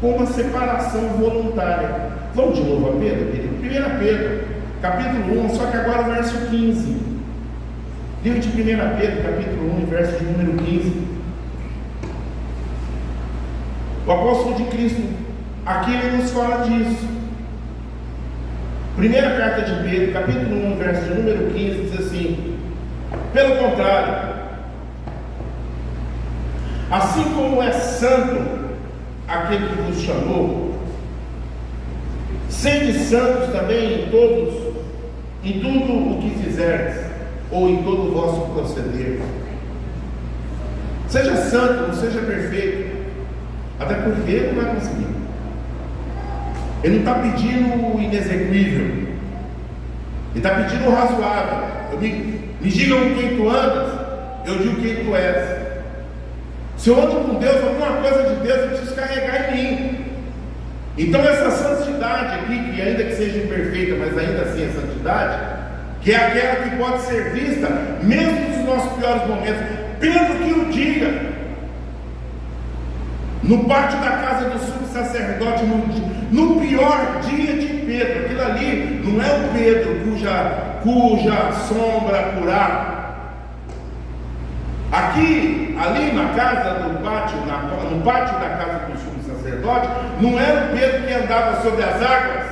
A: com uma separação voluntária. Vamos de novo a Pedro, querido? 1 Pedro, capítulo 1, só que agora o verso 15. Livro de 1 Pedro, capítulo 1, verso de número 15. O apóstolo de Cristo, aqui ele nos fala disso. Primeira carta de Pedro, capítulo 1, verso de número 15, diz assim: pelo contrário, assim como é santo aquele que vos chamou, sede santos também em tudo o que fizerdes, ou em todo o vosso proceder. Seja santo, não seja perfeito, até porque ele não vai conseguir. Ele não está pedindo o inexequível, ele está pedindo o razoável. Me digam com quem tu andas, eu digo quem tu és. Se eu ando com Deus, alguma coisa de Deus eu preciso carregar em mim. Então essa santidade aqui, que ainda que seja imperfeita, mas ainda assim é santidade, que é aquela que pode ser vista mesmo nos nossos piores momentos. Pedro que o diga, no pátio da casa do sumo sacerdote, no pior dia de Pedro. Aquilo ali não é o Pedro cuja sombra curava. Aqui, ali na casa do pátio, no pátio da casa do sumo sacerdote, não era o Pedro que andava sobre as águas.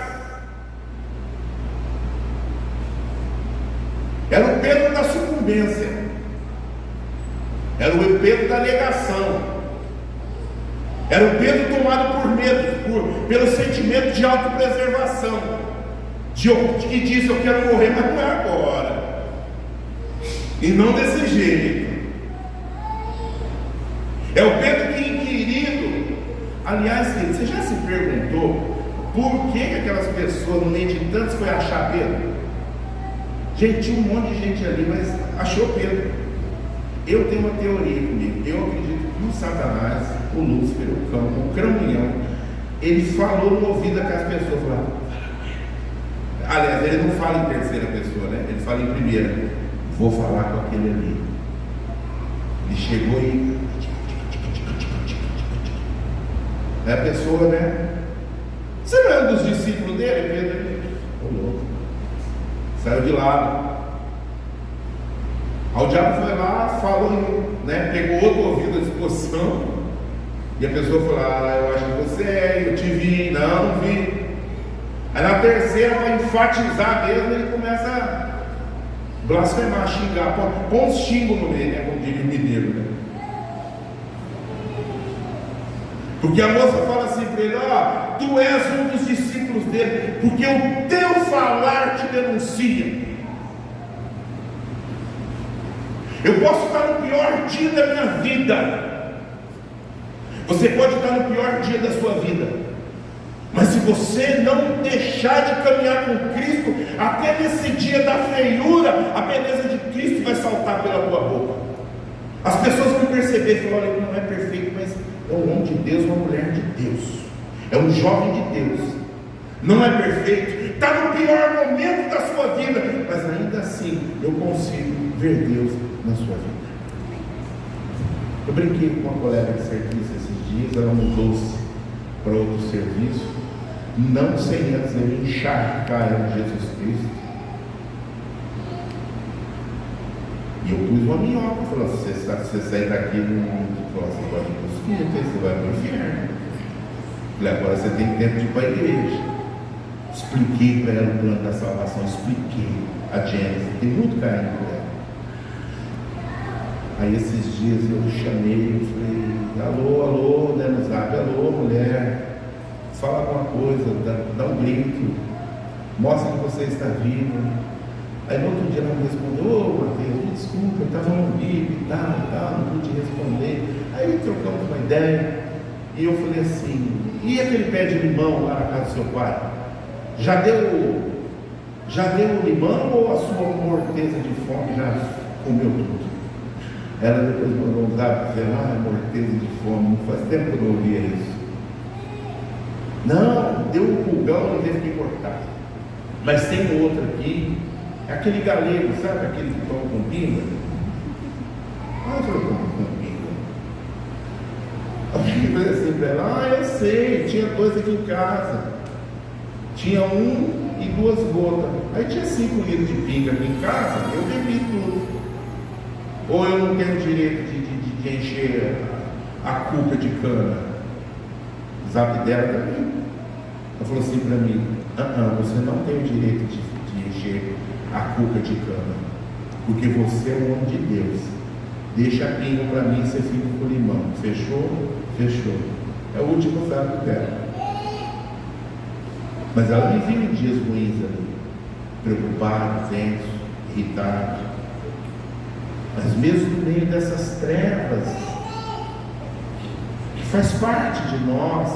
A: Era o Pedro da sucumbência. Era o Pedro da negação. Era o Pedro tomado por medo, pelo sentimento de autopreservação. que diz: eu quero morrer, mas não é agora, e não desse jeito. É o Pedro que, querido, aliás, querido, você já se perguntou por que aquelas pessoas, no meio de tantos, foi achar Pedro? Gente, tinha um monte de gente ali, mas achou Pedro. Eu tenho uma teoria comigo. Eu acredito que o Satanás, o Lúcifer, o cramunhão, ele falou no ouvido daquelas pessoas, falaram: aliás, ele não fala em terceira pessoa, né? Ele fala em primeira. Vou falar com aquele ali. Ele chegou e é a pessoa, né? Você não é um dos discípulos dele, Pedro? Ô louco. Saiu de lado. Aí o diabo foi lá, falou, né? Pegou outro ouvido à disposição. E a pessoa falou: eu acho que você é, eu te vi. Não vi. Aí na terceira, para enfatizar mesmo, ele começa a blasfemar, xingar, põe uns xingos no meio, né? Como diria o mineiro, né? Porque a moça fala assim para ele: tu és um dos discípulos dele, porque o teu falar te denuncia. Eu posso estar no pior dia da minha vida, você pode estar no pior dia da sua vida, mas se você não deixar de caminhar com Cristo, até nesse dia da feiura, a beleza de Cristo vai saltar pela tua boca. As pessoas vão perceber e falar: olha, ele não é perfeito, mas é um homem de Deus, uma mulher de Deus, é um jovem de Deus, não é perfeito, está no pior momento da sua vida, mas ainda assim eu consigo ver Deus na sua vida. Eu brinquei com uma colega de serviço esses dias, ela mudou-se para outro serviço, não sem antes eu encharcar ela de Jesus Cristo. E eu pus uma minhoca, falou: você sai daqui no próximo, agora você vai para o inferno. Falei: agora você tem tempo de ir para a igreja. Expliquei para ela o plano da salvação, expliquei a Gênesis, tem muito carinho por ela. Aí esses dias eu chamei, eu falei: alô, né, no zap: alô, mulher, fala alguma coisa, dá um grito, mostra que você está viva. Aí no outro dia ela me respondeu: Mateus, me desculpa, eu estava no bico e tal, não pude responder. Aí trocamos uma ideia, e eu falei assim: e aquele pé de limão lá na casa do seu pai? Já deu o limão, ou a sua morteza de fome já comeu tudo? Ela depois mandou um zap dizendo: morteza de fome, não faz tempo que eu não ouvia isso. Não, deu um pulgão, não teve que cortar. Mas tem outro aqui, é aquele galego, sabe aquele que toma com pinga? Eu tomo com pinga. Alguém falou assim para ela: eu sei, tinha 2 aqui em casa. Tinha 1 e 2 gotas. Aí tinha 5 litros de pinga aqui em casa, eu bebi tudo. Ou eu não tenho direito de encher a cuca de cana? O zap dela também. Ela falou assim para mim: você não tem o direito de encher a cuca de cana, porque você é um homem de Deus. Deixa a pinga para mim e você fica com o limão. Fechou? Fechou. É o último zap dela. Mas ela me viu em dias ruins ali, preocupado, tenso, irritado. Mas mesmo no meio dessas trevas, que faz parte de nós,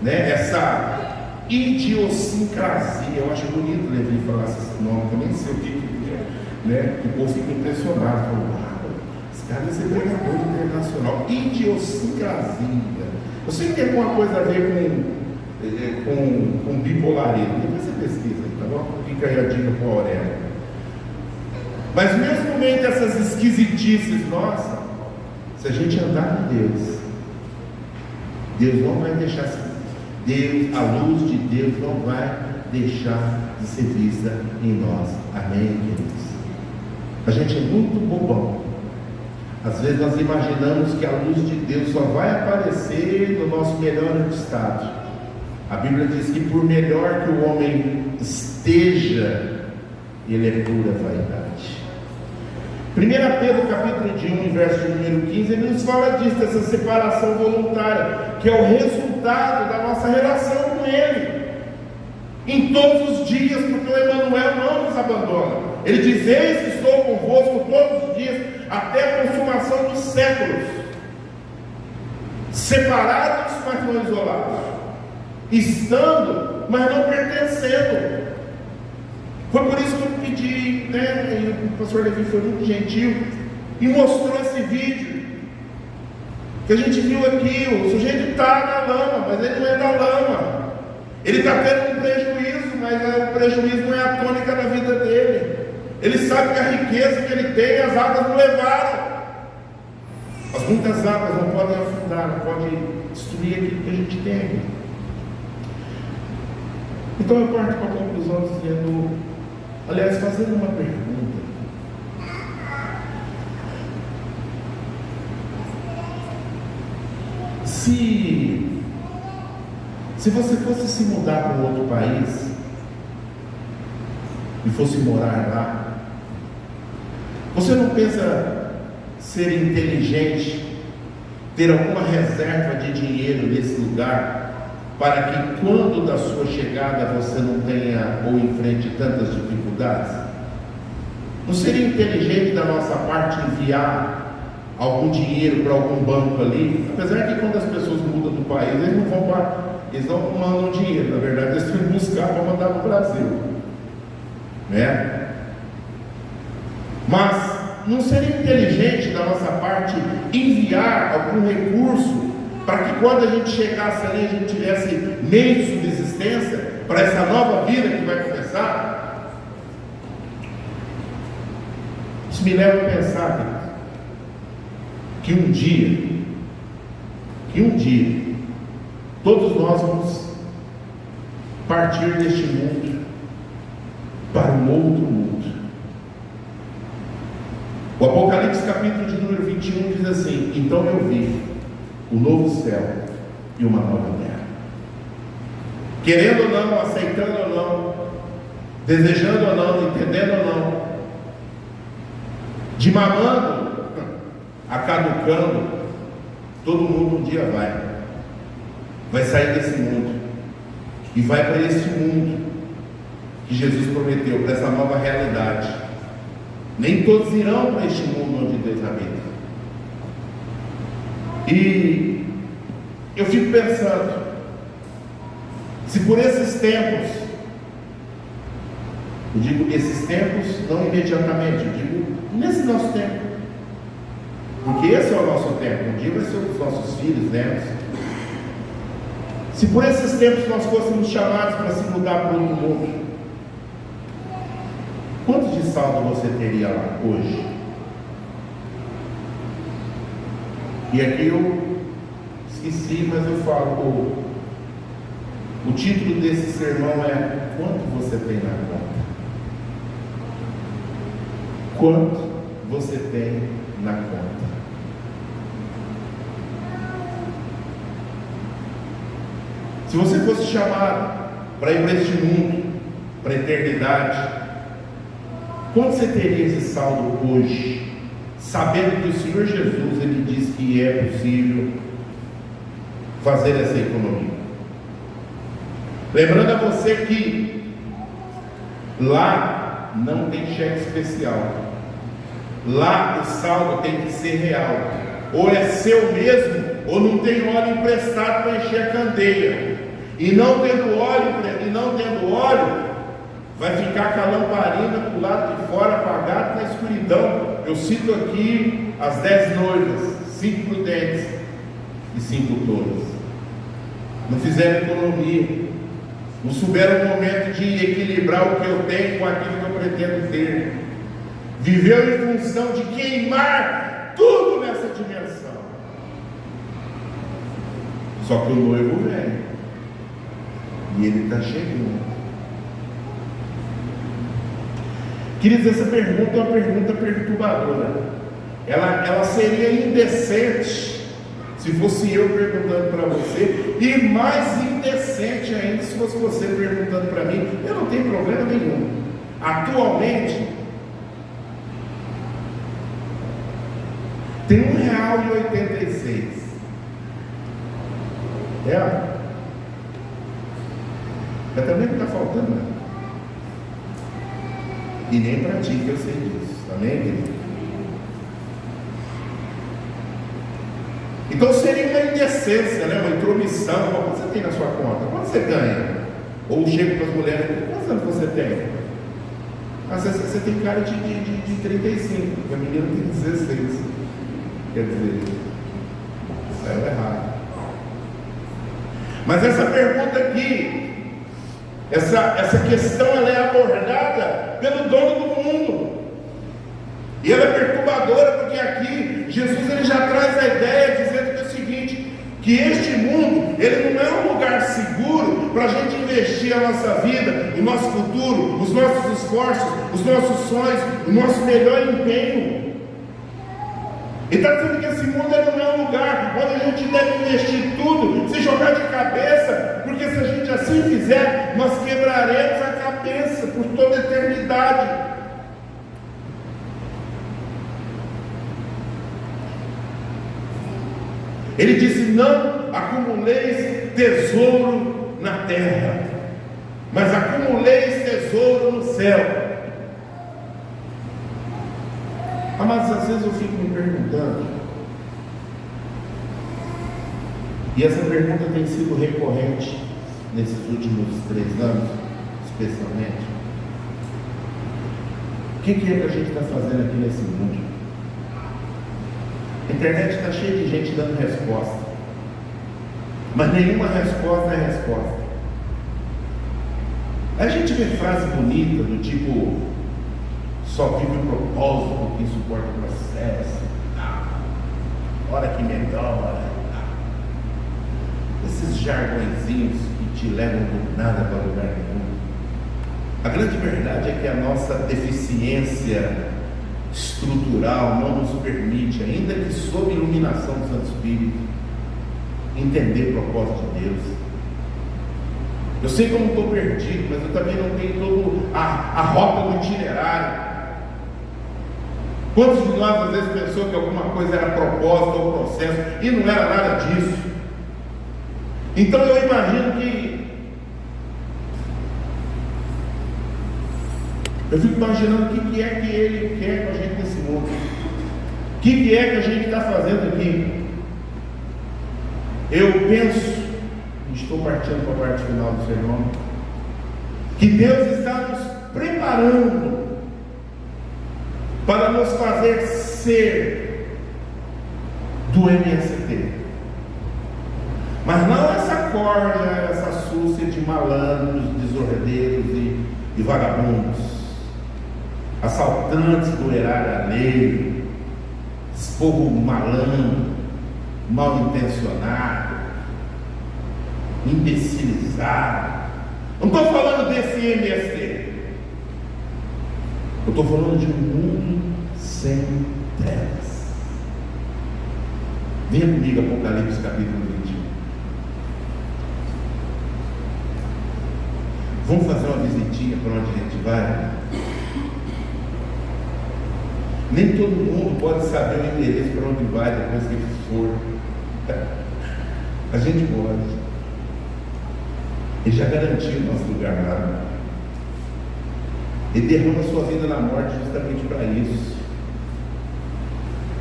A: né? Essa idiosincrasia, eu acho bonito Levi falar esse nome, eu nem sei o que é, né? Que o povo fica impressionado, fala: esse cara é pregador internacional. Idiosincrasia, eu sei que tem alguma coisa a ver com bipolarismo, depois você pesquisa, tá bom? Fica aí a dica para o Aurélio. Mas mesmo no meio dessas esquisitices nossas, se a gente andar com Deus, Deus não vai deixar, a luz de Deus não vai deixar de ser vista em nós. Amém, queridos? A gente é muito bobão. Às vezes nós imaginamos que a luz de Deus só vai aparecer no nosso melhor estado. A Bíblia diz que por melhor que o homem esteja, ele é pura vaidade. 1 Pedro capítulo 1, verso de número 15, ele nos fala disso, dessa separação voluntária, que é o resultado da nossa relação com Ele. em todos os dias, porque o Emanuel não nos abandona. Ele diz: eis que estou convosco todos os dias, até a consumação dos séculos. Separados, mas não isolados, estando, mas não pertencendo. Foi por isso que eu pedi, né? E o pastor Levi foi muito gentil e mostrou esse vídeo que a gente viu aqui. O sujeito está na lama, mas ele não é da lama. Ele está tendo um prejuízo, mas o prejuízo não é a tônica da vida dele. Ele sabe que a riqueza que ele tem, as águas não levaram. As muitas águas não podem afundar, não podem destruir aquilo que a gente tem aqui. Então eu parto para a conclusão dizendo, aliás, fazendo uma pergunta. Se você fosse se mudar para um outro país e fosse morar lá, você não pensa ser inteligente, ter alguma reserva de dinheiro nesse lugar, para que quando da sua chegada você não tenha ou enfrente tantas dificuldades? Não seria inteligente da nossa parte enviar algum dinheiro para algum banco ali? Apesar que quando as pessoas mudam do país, eles não mandam dinheiro, na verdade eles têm que buscar para mandar para o Brasil, né? Mas não seria inteligente da nossa parte enviar algum recurso para que quando a gente chegasse ali, a gente tivesse meio de subsistência para essa nova vida que vai começar? Isso me leva a pensar que um dia todos nós vamos partir deste mundo para um outro mundo. O Apocalipse capítulo de número 21 diz assim: então eu vi o novo céu e uma nova terra. Querendo ou não, aceitando ou não, desejando ou não, entendendo ou não, de mamando a caducando, todo mundo um dia vai sair desse mundo e vai para esse mundo que Jesus prometeu, para essa nova realidade. Nem todos irão para este mundo onde Deus habita. E eu fico pensando, se por esses tempos, eu digo esses tempos não imediatamente, eu digo nesse nosso tempo, porque esse é o nosso tempo, um dia vai ser os nossos filhos, netos. Se por esses tempos nós fôssemos chamados para se mudar para outro mundo, quanto de saldo você teria lá hoje? E aqui eu esqueci, mas eu falo, o título desse sermão é: quanto você tem na conta? Quanto você tem na conta? Se você fosse chamado para ir para este mundo, para a eternidade, quanto você teria de saldo hoje, sabendo que o Senhor Jesus, Ele diz que é possível fazer essa economia? Lembrando a você que lá não tem cheque especial, lá o saldo tem que ser real, ou é seu mesmo, ou não tem óleo emprestado para encher a candeia. E não tendo óleo, vai ficar com a lamparina para o lado de fora, apagado na escuridão. Eu cito aqui as 10 noivas, 5 prudentes e 5 tolas. Não fizeram economia, não souberam o momento de equilibrar o que eu tenho com aquilo que eu pretendo ter. Viveu em função de queimar tudo nessa dimensão. Só que o noivo vem e ele está chegando. Queridos, essa pergunta é uma pergunta perturbadora. Ela seria indecente se fosse eu perguntando para você, e mais indecente ainda se fosse você perguntando para mim. Eu não tenho problema nenhum. Atualmente tem R$1,86. Mas também não está faltando nada. E nem pratica, eu sei disso. Amém, querido? Então seria uma indecência, né? Uma intromissão. Quanto você tem na sua conta? Quanto você ganha? Ou chega para as mulheres, quantos anos você tem? Às vezes você tem cara de 35, porque a menina tem 16. Quer dizer, saiu errado. Mas essa pergunta aqui, essa questão, ela é abordada pelo dono do mundo. E ela é perturbadora, porque aqui Jesus ele já traz a ideia dizendo que é o seguinte, que este mundo, ele não é um lugar seguro para a gente investir a nossa vida, o nosso futuro, os nossos esforços, os nossos sonhos, o nosso melhor empenho. Ele está dizendo que esse mundo ele não é um lugar onde a gente deve investir tudo, se jogar de cabeça, porque se a gente assim fizer, nós quebraremos a cabeça por toda a eternidade. Ele disse: não acumuleis tesouro na terra, mas acumuleis tesouro no céu. Mas às vezes eu fico me perguntando, e essa pergunta tem sido recorrente nesses últimos 3 anos, especialmente: o que é que a gente está fazendo aqui nesse mundo? A internet está cheia de gente dando resposta, mas nenhuma resposta é resposta. A gente vê frase bonita do tipo: só vive o propósito que suporta o processo, hora que melhora, esses jargõezinhos que te levam do nada para lugar nenhum. A grande verdade é que a nossa deficiência estrutural não nos permite, ainda que sob iluminação do Santo Espírito, entender o propósito de Deus. Eu sei que eu não estou perdido, mas eu também não tenho toda a rota do itinerário. Quantos de nós às vezes pensou que alguma coisa era propósito ou processo e não era nada disso? Então eu imagino que eu fico imaginando o que é que ele quer com a gente nesse mundo. O que é que a gente está fazendo aqui? Eu penso, estou partindo para a parte final do sermão, que Deus está nos preparando para nos fazer ser do MST. Mas não essa corja, essa súcia de malandros, desordeiros e vagabundos, assaltantes do erário alheio, esse povo malandro, mal intencionado, imbecilizado. Não estou falando desse MST. Eu estou falando de um mundo sem trevas. Venha comigo, Apocalipse capítulo 21. Vamos fazer uma visitinha para onde a gente vai? Nem todo mundo pode saber o endereço para onde vai depois que for. A gente pode. Ele já garantiu o nosso lugar lá. Ele derrama a sua vida na morte justamente para isso.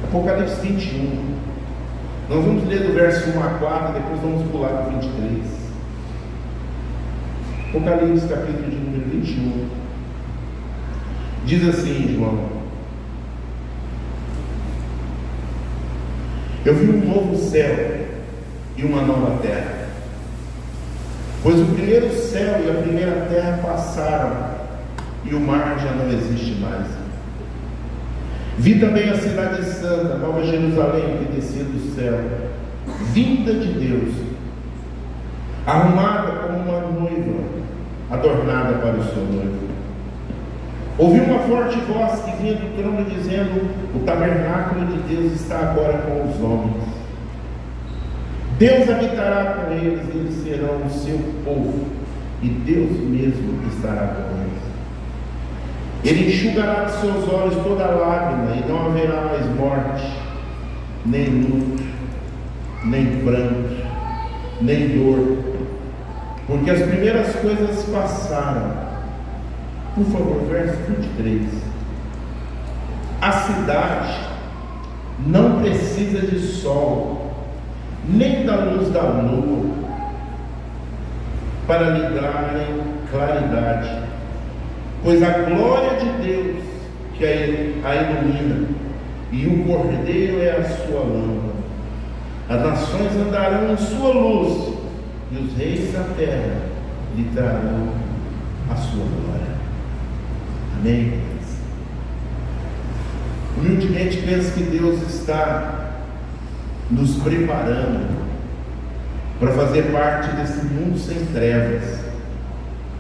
A: Apocalipse 21. Nós vamos ler do verso 1 a 4, depois vamos pular para o 23. Apocalipse capítulo de número 21. Diz assim, João: eu vi um novo céu e uma nova terra, pois o primeiro céu e a primeira terra passaram, e o mar já não existe mais. Vi também a cidade santa, Nova Jerusalém, que descia do céu, vinda de Deus, arrumada como uma noiva, adornada para o seu noivo. Ouvi uma forte voz que vinha do trono dizendo: o tabernáculo de Deus está agora com os homens. Deus habitará com eles, e eles serão o seu povo, e Deus mesmo estará com eles. Ele enxugará de seus olhos toda lágrima, e não haverá mais morte, nem luto, nem pranto, nem dor, porque as primeiras coisas passaram. Por favor, verso 23. A cidade não precisa de sol, nem da luz da lua, para lhe darem claridade, pois a glória de Deus que a ilumina, e o Cordeiro é a sua lâmpada. As nações andarão em sua luz, e os reis da terra lhe trarão a sua glória. Amém? Humildemente penso que Deus está nos preparando para fazer parte desse mundo sem trevas,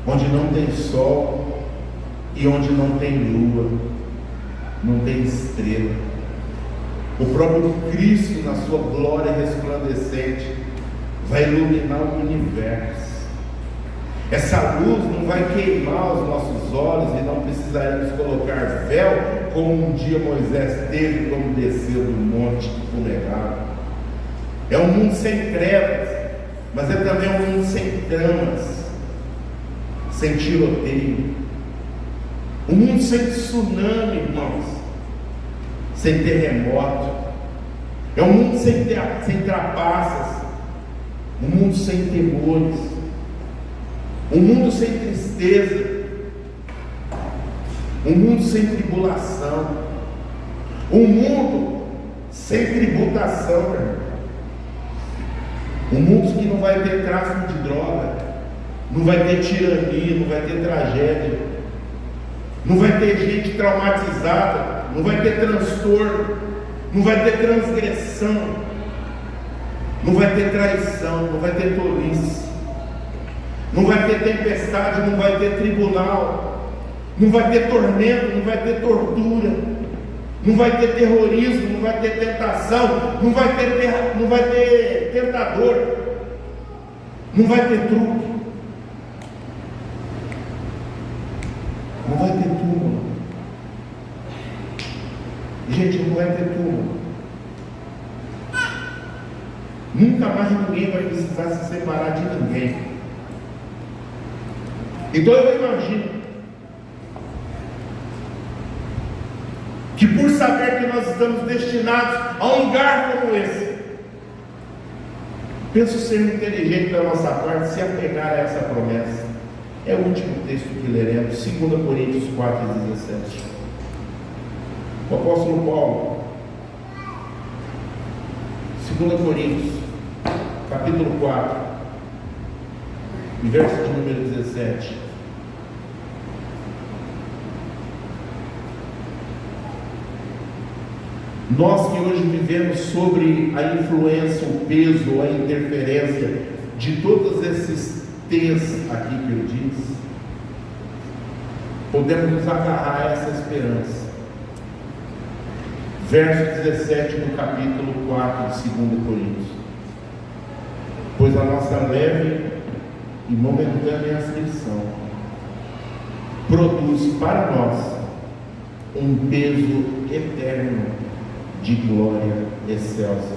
A: onde não tem sol e onde não tem lua, não tem estrela. O próprio Cristo, na sua glória resplandecente, vai iluminar o universo. Essa luz não vai queimar os nossos olhos e não precisaremos colocar véu, como um dia Moisés teve quando desceu do monte fumegado. É um mundo sem trevas, mas é também um mundo sem tramas, sem tiroteio, um mundo sem tsunami, irmãos, sem terremoto. É um mundo sem trapaças, um mundo sem temores, um mundo sem tristeza, um mundo sem tribulação, um mundo sem tributação, um mundo que não vai ter tráfico de droga, não vai ter tirania, não vai ter tragédia, não vai ter gente traumatizada, não vai ter transtorno, não vai ter transgressão, não vai ter traição, não vai ter tolice, não vai ter tempestade, não vai ter tribunal, não vai ter tormento, não vai ter tortura, não vai ter terrorismo, não vai ter tentação, não vai ter tentador, não vai ter truque, não vai ter túmulo. Gente, não vai ter túmulo. Nunca mais ninguém vai precisar se separar de ninguém. Então eu imagino que, por saber que nós estamos destinados a um lugar como esse, penso ser inteligente da nossa parte se apegar a essa promessa. É o último texto que leremos, 2 Coríntios 4:17. O apóstolo Paulo, 2 Coríntios, capítulo 4, e verso de número 17. Nós que hoje vivemos sobre a influência, o peso, a interferência de todos esses T's aqui que eu disse, podemos nos agarrar a essa esperança. Verso 17 do capítulo 4 de 2 Coríntios. Pois a nossa leve e momentânea aflição produz para nós um peso eterno de glória excelsa.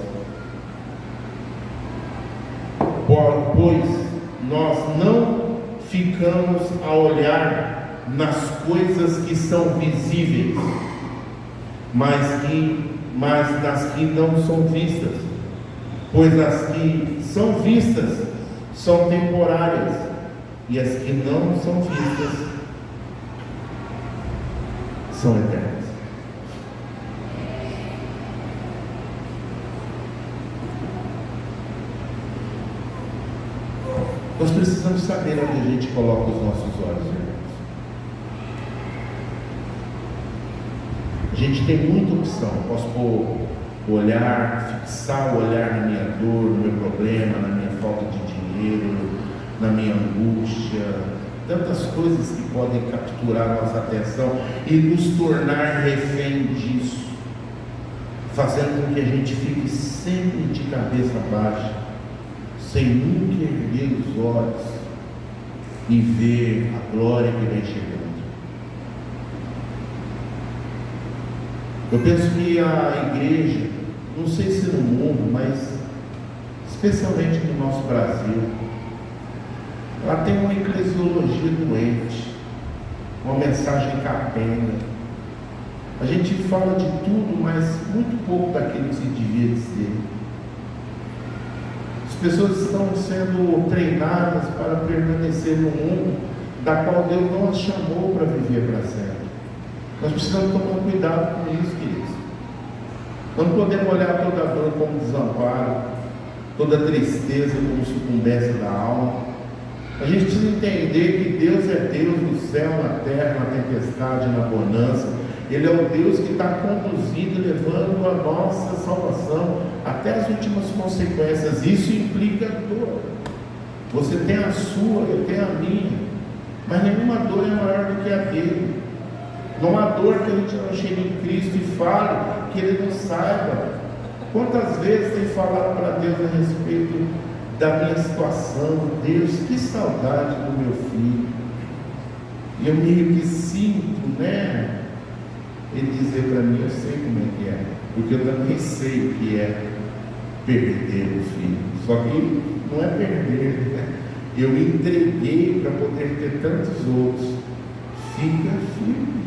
A: Pois nós não ficamos a olhar nas coisas que são visíveis, mas nas que não são vistas, pois as que são vistas são temporárias, e as que não são vistas são eternas. Nós precisamos saber onde a gente coloca os nossos olhos, irmãos. A gente tem muita opção. Posso pôr o olhar, fixar o olhar na minha dor, no meu problema, na minha falta de dinheiro, na minha angústia, tantas coisas que podem capturar nossa atenção e nos tornar refém disso, fazendo com que a gente fique sempre de cabeça baixa, sem nunca erguer os olhos e ver a glória que vem chegando. Eu penso que a igreja, não sei se no mundo, mas especialmente no nosso Brasil, Ela tem uma eclesiologia doente, uma mensagem capenga. A gente fala de tudo, mas muito pouco daquilo que se devia dizer. As pessoas estão sendo treinadas para permanecer no mundo da qual Deus não as chamou para viver para sempre. Nós precisamos tomar cuidado com isso, queridos. Não podemos olhar toda a dor como desamparo, toda a tristeza como sucumbência da alma. A gente precisa entender que Deus é Deus no céu, na terra, na tempestade, na bonança. Ele é o Deus que está conduzindo e levando a nossa salvação até as últimas consequências. Isso implica dor. Você tem a sua, eu tenho a minha, mas nenhuma dor é maior do que a dele. Não há dor que a gente não chegue em Cristo e fale que ele não saiba. Quantas vezes tem falado para Deus a respeito da minha situação? Deus, que saudade do meu filho. E eu meio que sinto, né? Ele dizer para mim, eu sei como é que é, porque eu também sei o que é perder o filho. Só que não é perder, né? Eu entreguei para poder ter tantos outros. Fica firme.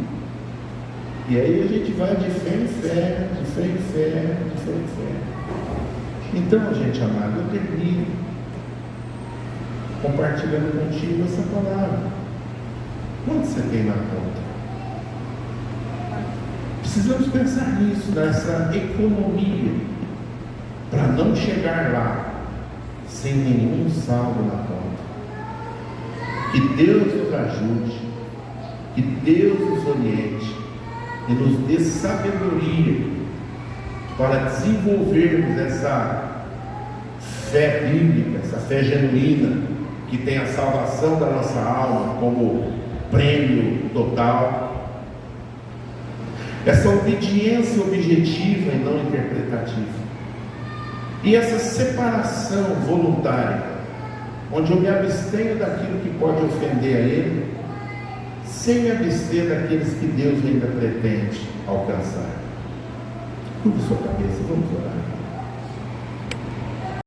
A: E aí a gente vai de fé em fé, de fé em fé, de fé em fé. Então, gente amada, eu termino compartilhando contigo essa palavra. Quanto você tem na conta? Precisamos pensar nisso, nessa economia, para não chegar lá sem nenhum saldo na conta. Que Deus nos ajude, que Deus nos oriente e nos dê sabedoria para desenvolvermos essa fé bíblica, essa fé genuína, que tem a salvação da nossa alma como prêmio total. Essa obediência objetiva e não interpretativa. E essa separação voluntária, onde eu me abstenho daquilo que pode ofender a Ele, sem me abster daqueles que Deus ainda pretende alcançar. Curva sua cabeça, vamos orar.